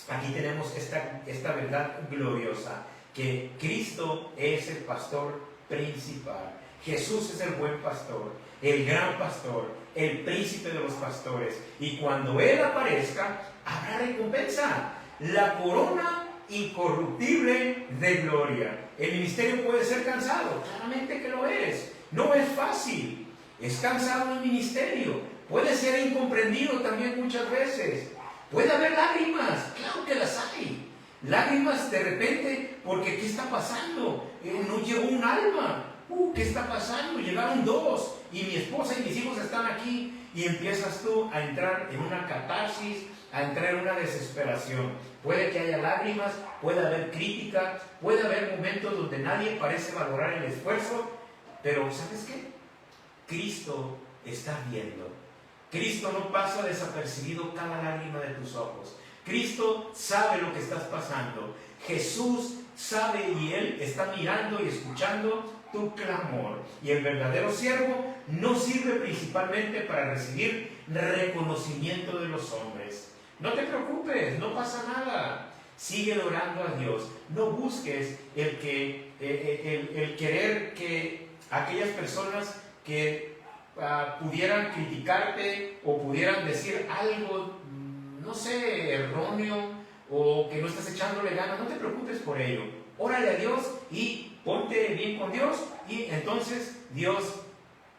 aquí tenemos esta verdad gloriosa, que Cristo es el pastor principal. Jesús es el buen pastor, el gran pastor, el príncipe de los pastores. Y cuando Él aparezca, habrá recompensa, la corona incorruptible de gloria. El ministerio puede ser cansado, claramente que lo es. No es fácil, es cansado el ministerio. Puede ser incomprendido también muchas veces. Puede haber lágrimas, claro que las hay. Lágrimas de repente, porque ¿qué está pasando? No llegó un alma. ¿Qué está pasando? Llegaron 2 y mi esposa y mis hijos están aquí, y empiezas tú a entrar en una catarsis, a entrar en una desesperación. Puede que haya lágrimas, puede haber crítica, puede haber momentos donde nadie parece valorar el esfuerzo, pero ¿sabes qué? Cristo está viendo. Cristo no pasa desapercibido cada lágrima de tus ojos. Cristo sabe lo que estás pasando. Jesús sabe y Él está mirando y escuchando tu clamor. Y el verdadero siervo no sirve principalmente para recibir reconocimiento de los hombres. No te preocupes, no pasa nada. Sigue orando a Dios. No busques el querer que aquellas personas que pudieran criticarte o pudieran decir algo, no sé, erróneo, o que no estás echándole ganas. No te preocupes por ello. Órale a Dios y ponte bien con Dios, y entonces Dios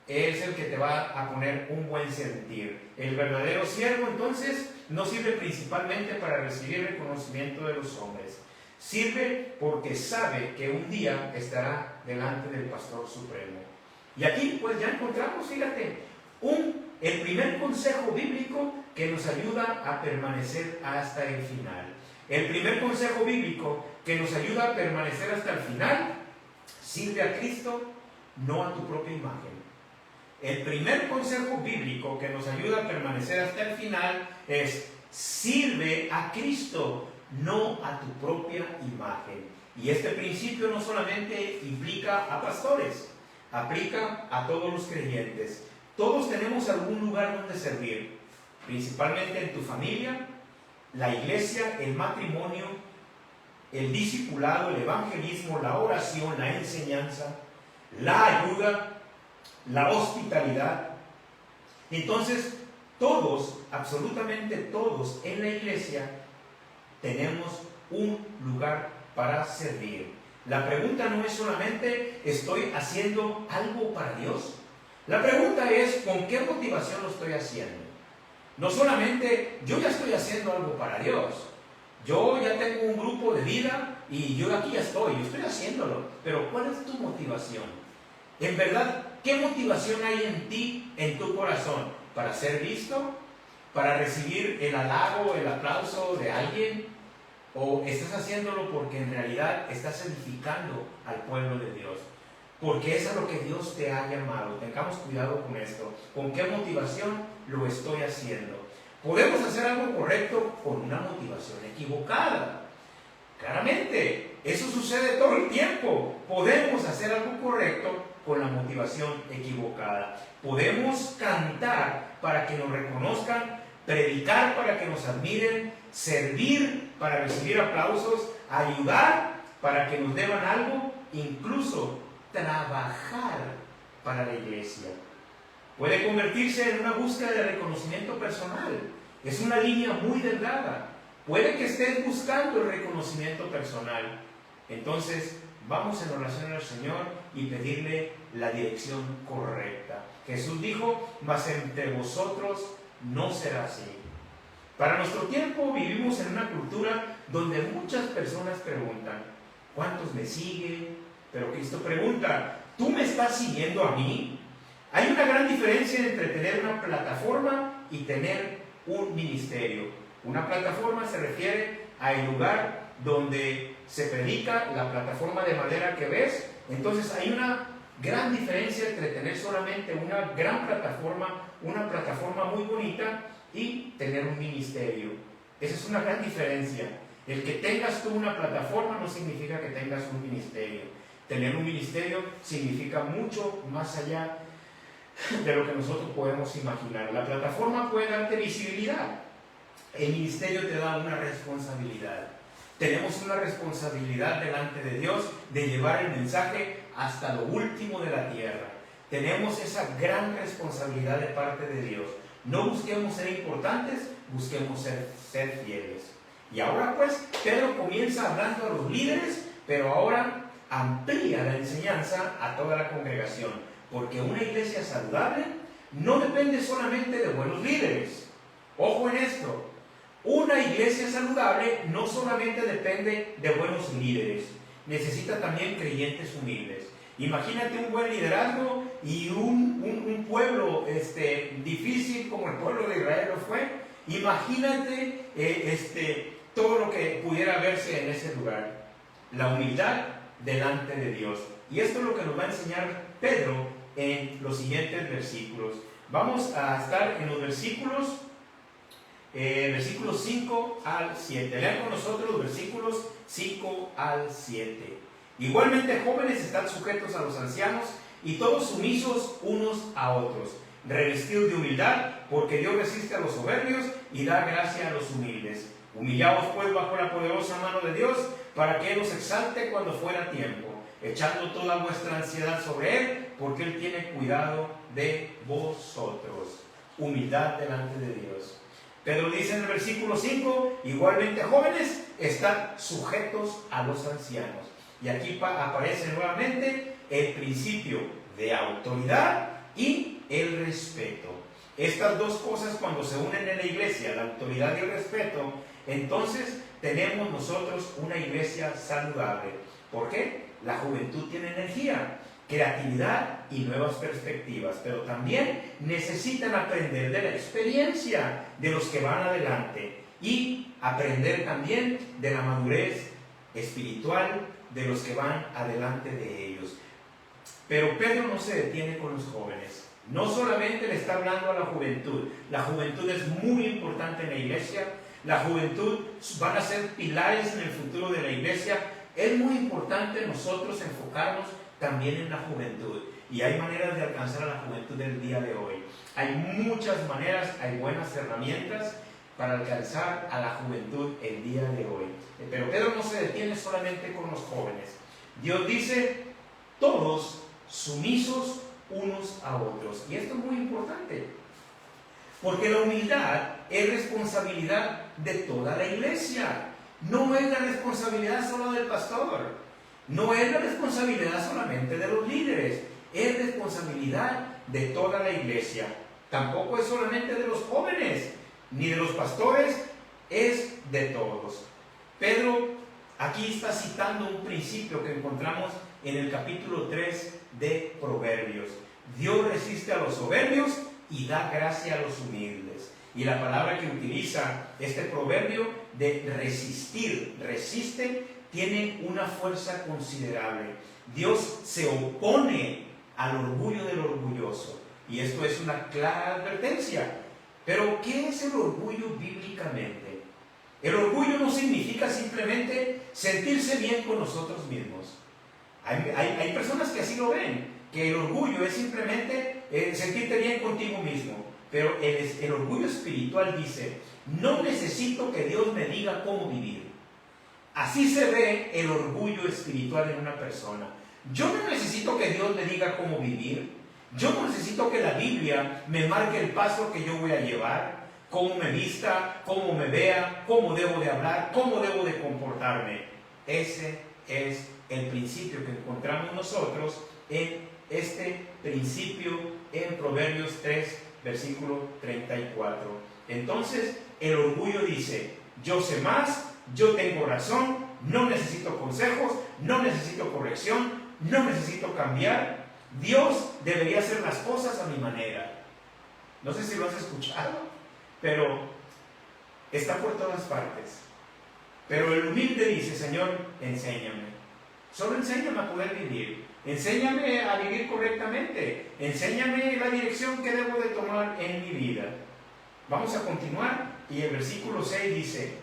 es el que te va a poner un buen sentir. El verdadero siervo entonces no sirve principalmente para recibir reconocimiento de los hombres. Sirve porque sabe que un día estará delante del pastor supremo. Y aquí pues ya encontramos, fíjate, el primer consejo bíblico que nos ayuda a permanecer hasta el final. El primer consejo bíblico que nos ayuda a permanecer hasta el final: sirve a Cristo, no a tu propia imagen. El primer consejo bíblico que nos ayuda a permanecer hasta el final es: sirve a Cristo, no a tu propia imagen. Y este principio no solamente implica a pastores, aplica a todos los creyentes. Todos tenemos algún lugar donde servir, principalmente en tu familia, la iglesia, el matrimonio, el discipulado, el evangelismo, la oración, la enseñanza, la ayuda, la hospitalidad. Entonces, Todos, absolutamente todos en la iglesia tenemos un lugar para servir. La pregunta no es solamente ¿estoy haciendo algo para Dios? La pregunta es ¿con qué motivación lo estoy haciendo? No solamente yo ya estoy haciendo algo para Dios, yo ya tengo un grupo de vida y yo aquí ya estoy haciéndolo, pero ¿cuál es tu motivación? En verdad, ¿qué motivación hay en ti, en tu corazón? ¿Para ser visto? ¿Para recibir el halago, el aplauso de alguien? ¿O estás haciéndolo porque en realidad estás edificando al pueblo de Dios? Porque eso es lo que Dios te ha llamado. Tengamos cuidado con esto. ¿Con qué motivación lo estoy haciendo? Podemos hacer algo correcto con una motivación equivocada. Claramente, eso sucede todo el tiempo. Podemos hacer algo correcto con la motivación equivocada. Podemos cantar para que nos reconozcan, predicar para que nos admiren, servir para recibir aplausos, ayudar para que nos deban algo, incluso trabajar para la iglesia. Puede convertirse en una búsqueda de reconocimiento personal. Es una línea muy delgada. Puede que estés buscando el reconocimiento personal. Entonces, vamos en oración al Señor y pedirle la dirección correcta. Jesús dijo, mas entre vosotros no será así. Para nuestro tiempo vivimos en una cultura donde muchas personas preguntan, ¿cuántos me siguen? Pero Cristo pregunta, ¿tú me estás siguiendo a mí? Hay una gran diferencia entre tener una plataforma y tener un ministerio. Una plataforma se refiere al lugar donde se predica, la plataforma de madera que ves. Entonces hay una gran diferencia entre tener solamente una gran plataforma, una plataforma muy bonita, y tener un ministerio. Esa es una gran diferencia. El que tengas tú una plataforma no significa que tengas un ministerio. Tener un ministerio significa mucho más allá de lo que nosotros podemos imaginar. La plataforma puede darte visibilidad. El ministerio te da una responsabilidad. Tenemos una responsabilidad delante de Dios de llevar el mensaje hasta lo último de la tierra. Tenemos esa gran responsabilidad de parte de Dios. No busquemos ser importantes, busquemos ser fieles. Y ahora pues, Pedro comienza hablando a los líderes, pero ahora amplía la enseñanza a toda la congregación. Porque una iglesia saludable no depende solamente de buenos líderes. Ojo en esto. Una iglesia saludable no solamente depende de buenos líderes, necesita también creyentes humildes. Imagínate un buen liderazgo y un pueblo difícil como el pueblo de Israel lo fue. Imagínate todo lo que pudiera verse en ese lugar. La humildad delante de Dios. Y esto es lo que nos va a enseñar Pedro en los siguientes versículos. Vamos a estar en los versículos 5 al 7. Lean con nosotros los versículos 5 al 7. Igualmente, jóvenes, están sujetos a los ancianos y todos sumisos unos a otros, revestidos de humildad, porque Dios resiste a los soberbios y da gracia a los humildes. Humillaos pues bajo la poderosa mano de Dios, para que Él os exalte cuando fuera tiempo, echando toda vuestra ansiedad sobre Él, porque Él tiene cuidado de vosotros. Humildad delante de Dios. Pedro dice en el versículo 5, igualmente jóvenes, están sujetos a los ancianos. Y aquí aparece nuevamente el principio de autoridad y el respeto. Estas dos cosas, cuando se unen en la iglesia, la autoridad y el respeto, entonces tenemos nosotros una iglesia saludable. ¿Por qué? La juventud tiene energía, creatividad y nuevas perspectivas, pero también necesitan aprender de la experiencia de los que van adelante y aprender también de la madurez espiritual de los que van adelante de ellos. Pero Pedro no se detiene con los jóvenes. No solamente le está hablando a la juventud es muy importante en la iglesia, la juventud van a ser pilares en el futuro de la iglesia. Es muy importante nosotros enfocarnos también en la juventud, y hay maneras de alcanzar a la juventud del día de hoy. Hay muchas maneras, hay buenas herramientas para alcanzar a la juventud el día de hoy. Pero Pedro no se detiene solamente con los jóvenes. Dios dice, todos sumisos unos a otros. Y esto es muy importante. Porque la humildad es responsabilidad de toda la iglesia. No es la responsabilidad solo del pastor. No es la responsabilidad solamente de los líderes. Es responsabilidad de toda la iglesia. Tampoco es solamente de los jóvenes, ni de los pastores, es de todos. Pedro aquí está citando un principio que encontramos en el capítulo 3 de Proverbios. Dios resiste a los soberbios y da gracia a los humildes. Y la palabra que utiliza este proverbio de resistir, resiste, tiene una fuerza considerable. Dios se opone al orgullo del orgulloso. Y esto es una clara advertencia. Pero, ¿qué es el orgullo bíblicamente? El orgullo no significa simplemente sentirse bien con nosotros mismos. Hay personas que así lo ven, que el orgullo es simplemente sentirte bien contigo mismo. Pero el orgullo espiritual dice, no necesito que Dios me diga cómo vivir. Así se ve el orgullo espiritual en una persona. Yo no necesito que Dios me diga cómo vivir. Yo no necesito que la Biblia me marque el paso que yo voy a llevar, cómo me vista, cómo me vea, cómo debo de hablar, cómo debo de comportarme. Ese es el principio que encontramos nosotros en este principio en Proverbios 3, versículo 34. Entonces, el orgullo dice, yo sé más, yo tengo razón, no necesito consejos, no necesito corrección, no necesito cambiar. Dios debería hacer las cosas a mi manera. No sé si lo has escuchado, pero está por todas partes. Pero el humilde dice, Señor, enséñame. Solo enséñame a poder vivir. Enséñame a vivir correctamente. Enséñame la dirección que debo de tomar en mi vida. Vamos a continuar. Y el versículo 6 dice,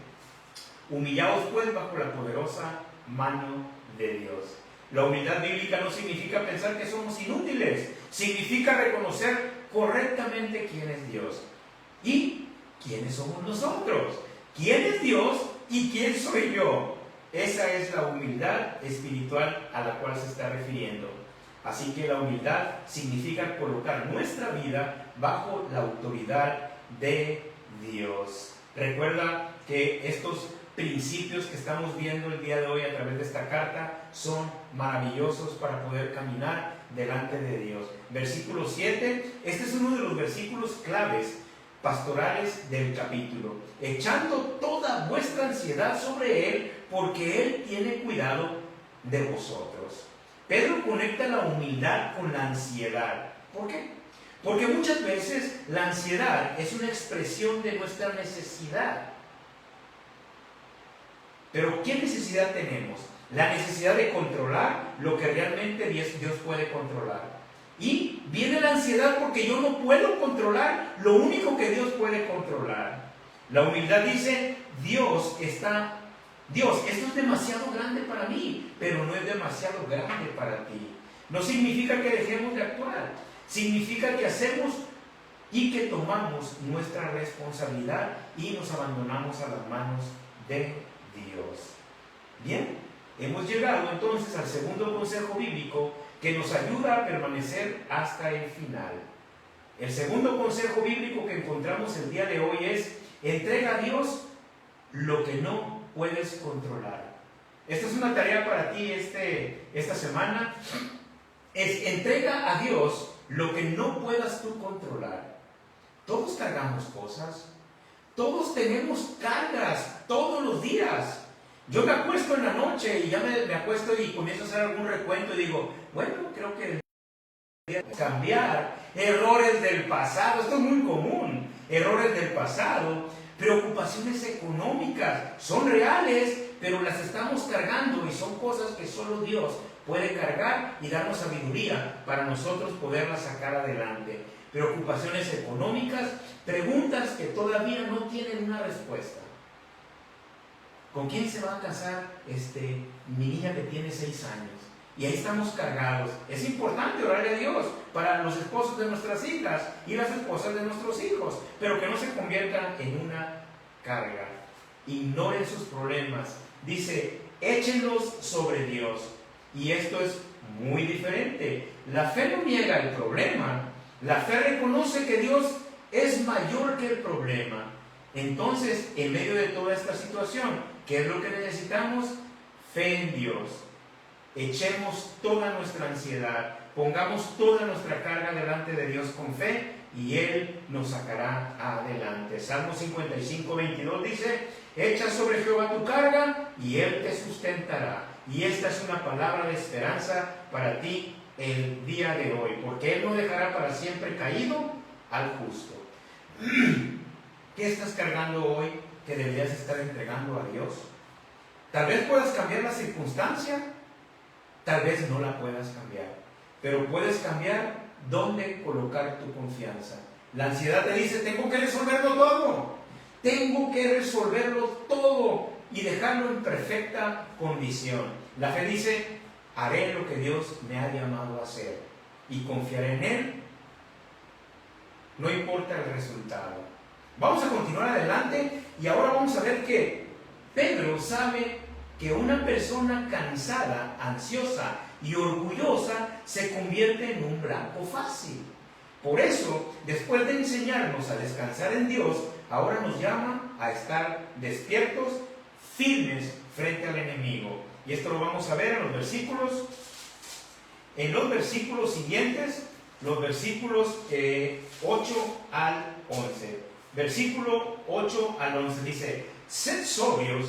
humillaos pues bajo la poderosa mano de Dios. La humildad bíblica no significa pensar que somos inútiles. Significa reconocer correctamente quién es Dios. ¿Y quiénes somos nosotros? ¿Quién es Dios y quién soy yo? Esa es la humildad espiritual a la cual se está refiriendo. Así que la humildad significa colocar nuestra vida bajo la autoridad de Dios. Recuerda que estos principios que estamos viendo el día de hoy a través de esta carta son maravillosos para poder caminar delante de Dios. Versículo 7, este es uno de los versículos claves pastorales del capítulo. Echando toda vuestra ansiedad sobre Él, porque Él tiene cuidado de vosotros. Pedro conecta la humildad con la ansiedad. ¿Por qué? Porque muchas veces la ansiedad es una expresión de nuestra necesidad. Pero ¿qué necesidad tenemos? La necesidad de controlar lo que realmente Dios puede controlar. Y viene la ansiedad porque yo no puedo controlar lo único que Dios puede controlar. La humildad dice, Dios, esto es demasiado grande para mí, pero no es demasiado grande para ti. No significa que dejemos de actuar. Significa que hacemos y que tomamos nuestra responsabilidad y nos abandonamos a las manos de Dios. Bien, hemos llegado entonces al segundo consejo bíblico que nos ayuda a permanecer hasta el final. El segundo consejo bíblico que encontramos el día de hoy es: entrega a Dios lo que no puedes controlar. Esta es una tarea para ti esta semana. Es entrega a Dios lo que no puedas tú controlar. Todos cargamos cosas. Todos tenemos cargas todos los días. Yo me acuesto en la noche y ya me acuesto y comienzo a hacer algún recuento y digo, bueno, creo que cambiar errores del pasado. Esto es muy común. Errores del pasado, preocupaciones económicas, son reales, pero las estamos cargando y son cosas que solo Dios puede cargar y darnos sabiduría para nosotros poderlas sacar adelante. Preocupaciones económicas, preguntas que todavía no tienen una respuesta. ¿Con quién se va a casar mi niña que tiene 6 años? Y ahí estamos cargados. Es importante orarle a Dios para los esposos de nuestras hijas y las esposas de nuestros hijos, pero que no se conviertan en una carga. Ignoren sus problemas. Dice, échenlos sobre Dios. Y esto es muy diferente. La fe no niega el problema. La fe reconoce que Dios es mayor que el problema. Entonces, en medio de toda esta situación, ¿qué es lo que necesitamos? Fe en Dios. Echemos toda nuestra ansiedad, pongamos toda nuestra carga delante de Dios con fe y Él nos sacará adelante. Salmo 55, 22 dice: echa sobre Jehová tu carga y Él te sustentará. Y esta es una palabra de esperanza para ti el día de hoy, porque Él no dejará para siempre caído al justo. ¿Qué estás cargando hoy que deberías estar entregando a Dios? Tal vez puedas cambiar la circunstancia, tal vez no la puedas cambiar, pero puedes cambiar dónde colocar tu confianza. La ansiedad te dice: tengo que resolverlo todo, tengo que resolverlo todo y dejarlo en perfecta condición. La fe dice: haré lo que Dios me ha llamado a hacer y confiaré en Él, no importa el resultado. Vamos a continuar adelante y ahora vamos a ver que Pedro sabe que una persona cansada, ansiosa y orgullosa se convierte en un blanco fácil. Por eso, después de enseñarnos a descansar en Dios, ahora nos llama a estar despiertos, firmes frente al enemigo. Y esto lo vamos a ver en los versículos siguientes, los versículos 8 al 11. Versículo 8 al 11 dice: sed sobrios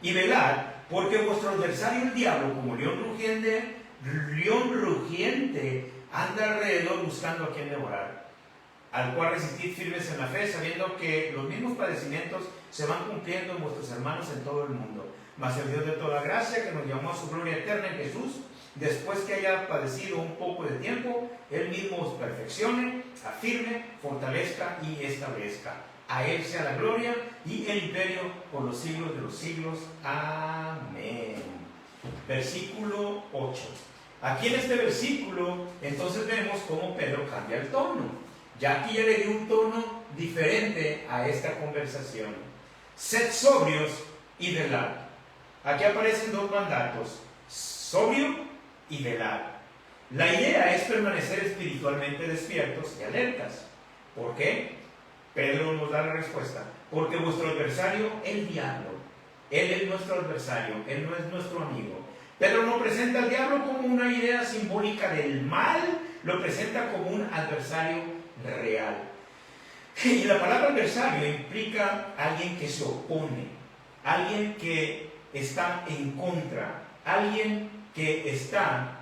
y velad, porque vuestro adversario el diablo, como león rugiente, anda alrededor buscando a quien devorar, al cual resistid firmes en la fe, sabiendo que los mismos padecimientos se van cumpliendo en vuestros hermanos en todo el mundo. Mas el Dios de toda gracia, que nos llamó a su gloria eterna en Jesús, después que haya padecido un poco de tiempo, Él mismo os perfeccione, afirme, fortalezca y establezca. A Él sea la gloria y el imperio por los siglos de los siglos. Amén. Versículo 8. Aquí en este versículo, entonces vemos cómo Pedro cambia el tono. Ya aquí ya le dio un tono diferente a esta conversación. Sed sobrios y velad. Aquí aparecen dos mandatos: sobrio y velar. La idea es permanecer espiritualmente despiertos y alertas. ¿Por qué? Pedro nos da la respuesta: porque vuestro adversario, el diablo, él es nuestro adversario, él no es nuestro amigo. Pedro no presenta al diablo como una idea simbólica del mal, lo presenta como un adversario real. Y la palabra adversario implica alguien que se opone, alguien que está en contra, alguien que está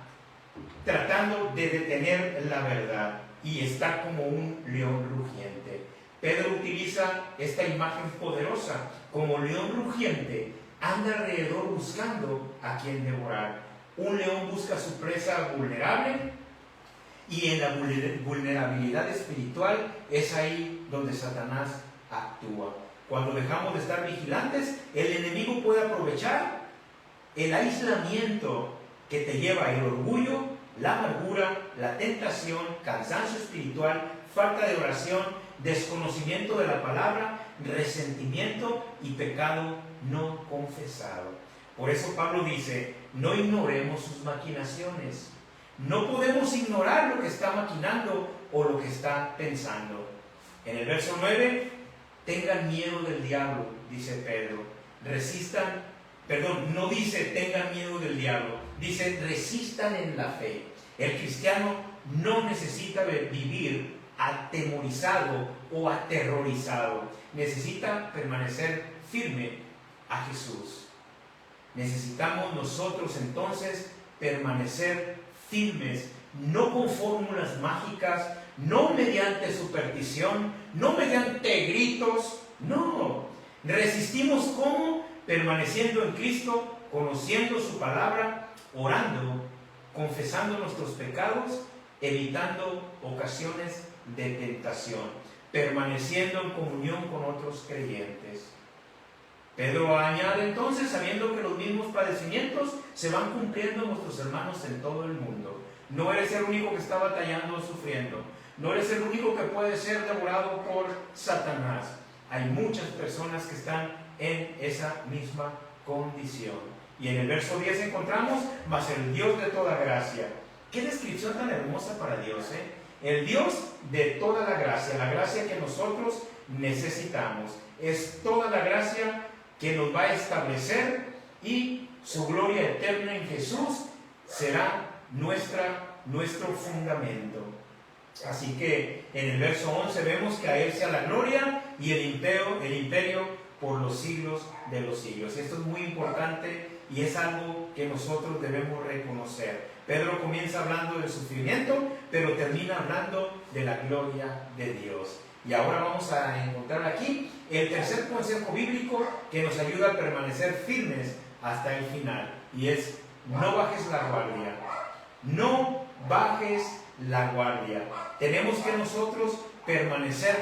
tratando de detener la verdad y está como un león rugiente. Pedro utiliza esta imagen poderosa: como león rugiente, anda alrededor buscando a quien devorar. Un león busca su presa vulnerable, y en la vulnerabilidad espiritual es ahí donde Satanás actúa. Cuando dejamos de estar vigilantes, el enemigo puede aprovechar el aislamiento que te lleva el orgullo, la amargura, la tentación, cansancio espiritual, falta de oración, desconocimiento de la palabra, resentimiento y pecado no confesado. Por eso Pablo dice: no ignoremos sus maquinaciones. No podemos ignorar lo que está maquinando o lo que está pensando. En el verso 9, tengan miedo del diablo, dice Pedro. No dice tengan miedo del diablo, dice resistan en la fe. El cristiano no necesita vivir atemorizado o aterrorizado. Necesita permanecer firme a Jesús. Necesitamos nosotros entonces permanecer firmes, no con fórmulas mágicas, no mediante superstición, no mediante gritos, no. Resistimos ¿cómo? Permaneciendo en Cristo, conociendo su palabra, orando, confesando nuestros pecados, evitando ocasiones de tentación, permaneciendo en comunión con otros creyentes. Pedro añade entonces: sabiendo que los mismos padecimientos se van cumpliendo en nuestros hermanos en todo el mundo. No eres el único que está batallando o sufriendo, no eres el único que puede ser devorado por Satanás. Hay muchas personas que están en esa misma condición. Y en el verso 10 encontramos: mas el Dios de toda gracia. Qué descripción tan hermosa para Dios, el Dios de toda la gracia que nosotros necesitamos. Es toda la gracia que nos va a establecer, y su gloria eterna en Jesús será nuestro fundamento. Así que en el verso 11 vemos que a Él sea la gloria y el imperio por los siglos de los siglos. Esto es muy importante y es algo que nosotros debemos reconocer. Pedro comienza hablando del sufrimiento, pero termina hablando de la gloria de Dios. Y ahora vamos a encontrar aquí el tercer consejo bíblico que nos ayuda a permanecer firmes hasta el final. Y es: no bajes la guardia. No bajes la guardia. Tenemos que nosotros permanecer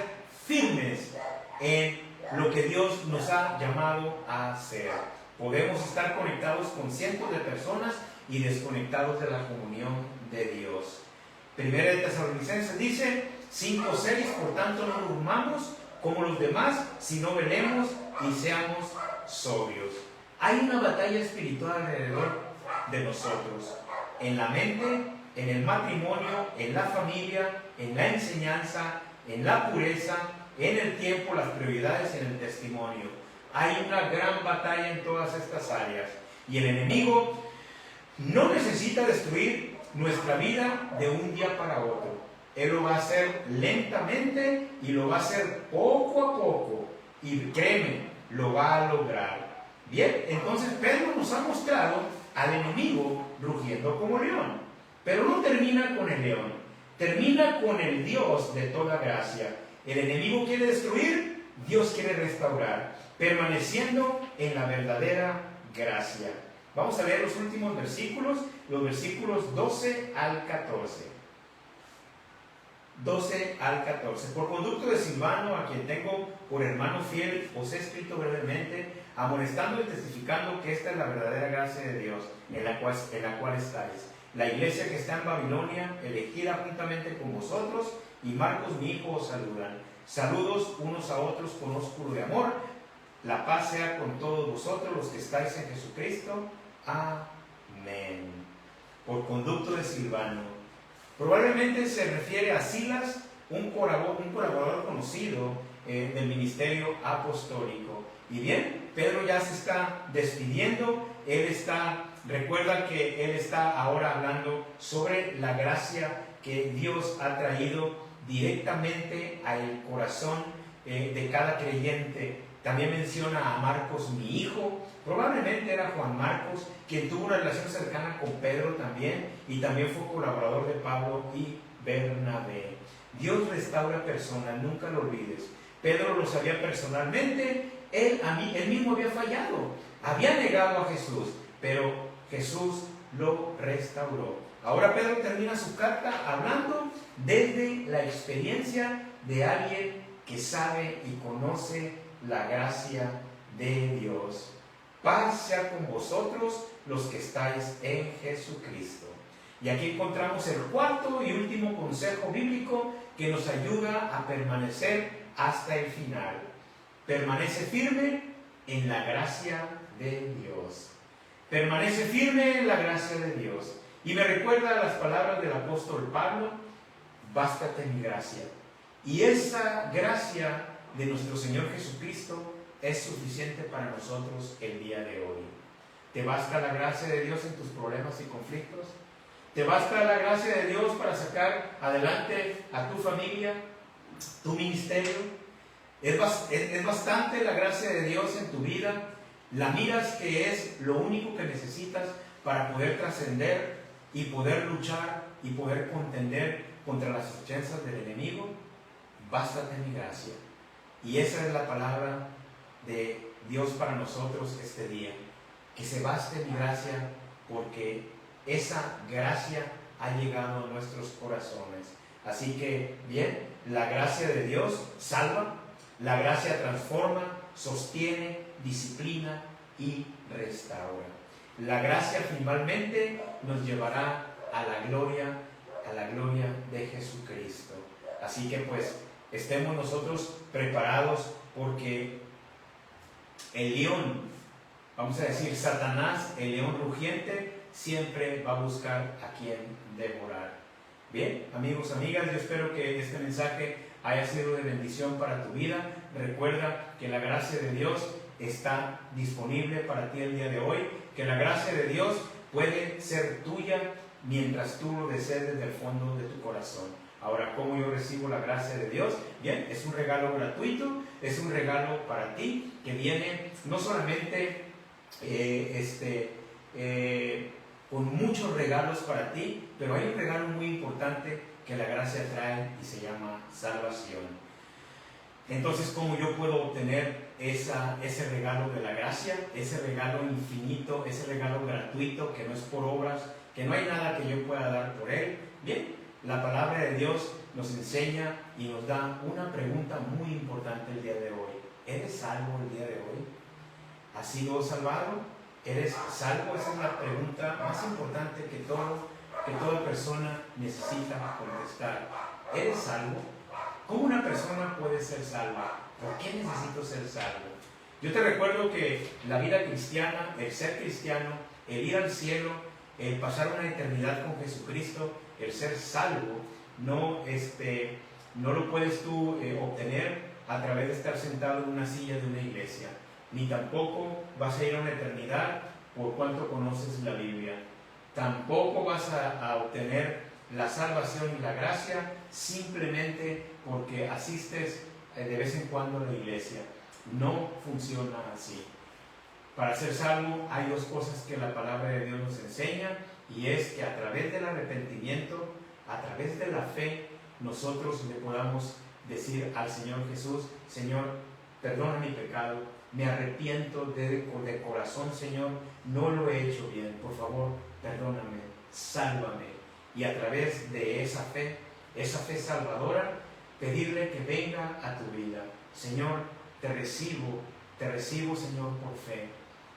firmes en lo que Dios nos ha llamado a hacer. Podemos estar conectados con cientos de personas y desconectados de la comunión de Dios. Primera de Tesalonicenses dice 5:6: por tanto no durmamos como los demás, sino velemos y seamos sobrios. Hay una batalla espiritual alrededor de nosotros, en la mente, en el matrimonio, en la familia, en la enseñanza, en la pureza, en el tiempo, las prioridades, en el testimonio. Hay una gran batalla en todas estas áreas, y el enemigo no necesita destruir nuestra vida de un día para otro. Él lo va a hacer lentamente y lo va a hacer poco a poco, y créeme, lo va a lograr. Bien, entonces Pedro nos ha mostrado al enemigo rugiendo como león, pero no termina con el león, termina con el Dios de toda gracia. El enemigo quiere destruir, Dios quiere restaurar, permaneciendo en la verdadera gracia. Vamos a leer los últimos versículos, los versículos 12 al 14. 12 al 14. Por conducto de Silvano, a quien tengo por hermano fiel, os he escrito brevemente, amonestando y testificando que esta es la verdadera gracia de Dios, en la cual estáis. La iglesia que está en Babilonia, elegida juntamente con vosotros, y Marcos mi hijo os saludan. Saludos unos a otros con ósculo de amor. La paz sea con todos vosotros los que estáis en Jesucristo. Amén. Por conducto de Silvano. Probablemente se refiere a Silas, un colaborador conocido del ministerio apostólico. Y bien, Pedro ya se está despidiendo. Recuerda que él está ahora hablando sobre la gracia que Dios ha traído directamente al corazón de cada creyente. También menciona a Marcos, mi hijo. Probablemente era Juan Marcos, quien tuvo una relación cercana con Pedro también, y también fue colaborador de Pablo y Bernabé. Dios restaura personas, nunca lo olvides. Pedro lo sabía personalmente. Él mismo había fallado, había negado a Jesús, pero Jesús lo restauró. Ahora Pedro termina su carta hablando desde la experiencia de alguien que sabe y conoce la gracia de Dios. Paz sea con vosotros los que estáis en Jesucristo. Y aquí encontramos el cuarto y último consejo bíblico que nos ayuda a permanecer hasta el final. Permanece firme en la gracia de Dios. Permanece firme en la gracia de Dios. Y me recuerda las palabras del apóstol Pablo: bástate mi gracia. Y esa gracia de nuestro Señor Jesucristo es suficiente para nosotros el día de hoy. ¿Te basta la gracia de Dios en tus problemas y conflictos? ¿Te basta la gracia de Dios para sacar adelante a tu familia, tu ministerio? ¿Es bastante la gracia de Dios en tu vida? ¿La miras que es lo único que necesitas para poder trascender y poder luchar y poder contender contra las acechanzas del enemigo? Bástate mi gracia. Y esa es la palabra de Dios para nosotros este día. Que se baste mi gracia, porque esa gracia ha llegado a nuestros corazones. Así que, bien, la gracia de Dios salva, la gracia transforma, sostiene, disciplina y restaura. La gracia finalmente nos llevará a la gloria de Jesucristo. Así que pues estemos nosotros preparados, porque el león, vamos a decir Satanás, el león rugiente, siempre va a buscar a quien devorar. Bien, amigos, amigas, yo espero que este mensaje haya sido de bendición para tu vida. Recuerda que la gracia de Dios está disponible para ti el día de hoy, que la gracia de Dios puede ser tuya mientras tú lo desees desde el fondo de tu corazón. Ahora, ¿cómo yo recibo la gracia de Dios? Bien, es un regalo gratuito, es un regalo para ti que viene no solamente con muchos regalos para ti, pero hay un regalo muy importante que la gracia trae y se llama salvación. Entonces, ¿cómo yo puedo obtener ese regalo de la gracia, ese regalo infinito, ese regalo gratuito que no es por obras, que no hay nada que yo pueda dar por él? Bien, la palabra de Dios nos enseña y nos da una pregunta muy importante el día de hoy. ¿Eres salvo el día de hoy? ¿Has sido salvado? ¿Eres salvo? Esa es la pregunta más importante que toda persona necesita contestar. ¿Eres salvo? ¿Cómo una persona puede ser salva? ¿Por qué necesito ser salvo? Yo te recuerdo que la vida cristiana, el ser cristiano, el ir al cielo, el pasar una eternidad con Jesucristo, el ser salvo, no lo puedes tú obtener a través de estar sentado en una silla de una iglesia, ni tampoco vas a ir a una eternidad por cuanto conoces la Biblia. Tampoco vas a obtener la salvación y la gracia simplemente porque asistes de vez en cuando a la iglesia. No funciona así. Para ser salvo hay dos cosas que la palabra de Dios nos enseña, y es que a través del arrepentimiento, a través de la fe, nosotros le podamos decir al Señor Jesús: Señor, perdona mi pecado, me arrepiento de corazón, Señor, no lo he hecho bien, por favor, perdóname, sálvame. Y a través de esa fe salvadora, pedirle que venga a tu vida. Señor, te recibo, Señor, por fe.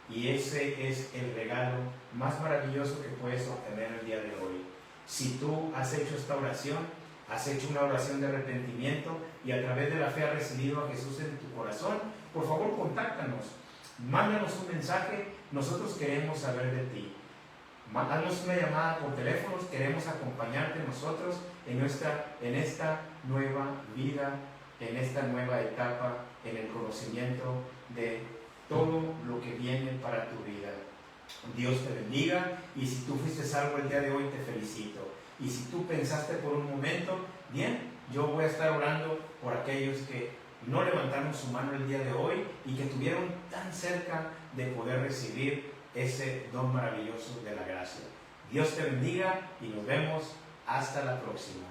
Y ese es el regalo más maravilloso que puedes obtener el día de hoy. Si tú has hecho esta oración, has hecho una oración de arrepentimiento y a través de la fe has recibido a Jesús en tu corazón, por favor, contáctanos, mándanos un mensaje, nosotros queremos saber de ti. Haznos una llamada por teléfono, queremos acompañarte nosotros en esta nueva vida, en esta nueva etapa, en el conocimiento de todo lo que viene para tu vida. Dios te bendiga, y si tú fuiste salvo el día de hoy, te felicito. Y si tú pensaste por un momento, bien, yo voy a estar orando por aquellos que no levantaron su mano el día de hoy y que estuvieron tan cerca de poder recibir ese don maravilloso de la gracia. Dios te bendiga y nos vemos hasta la próxima.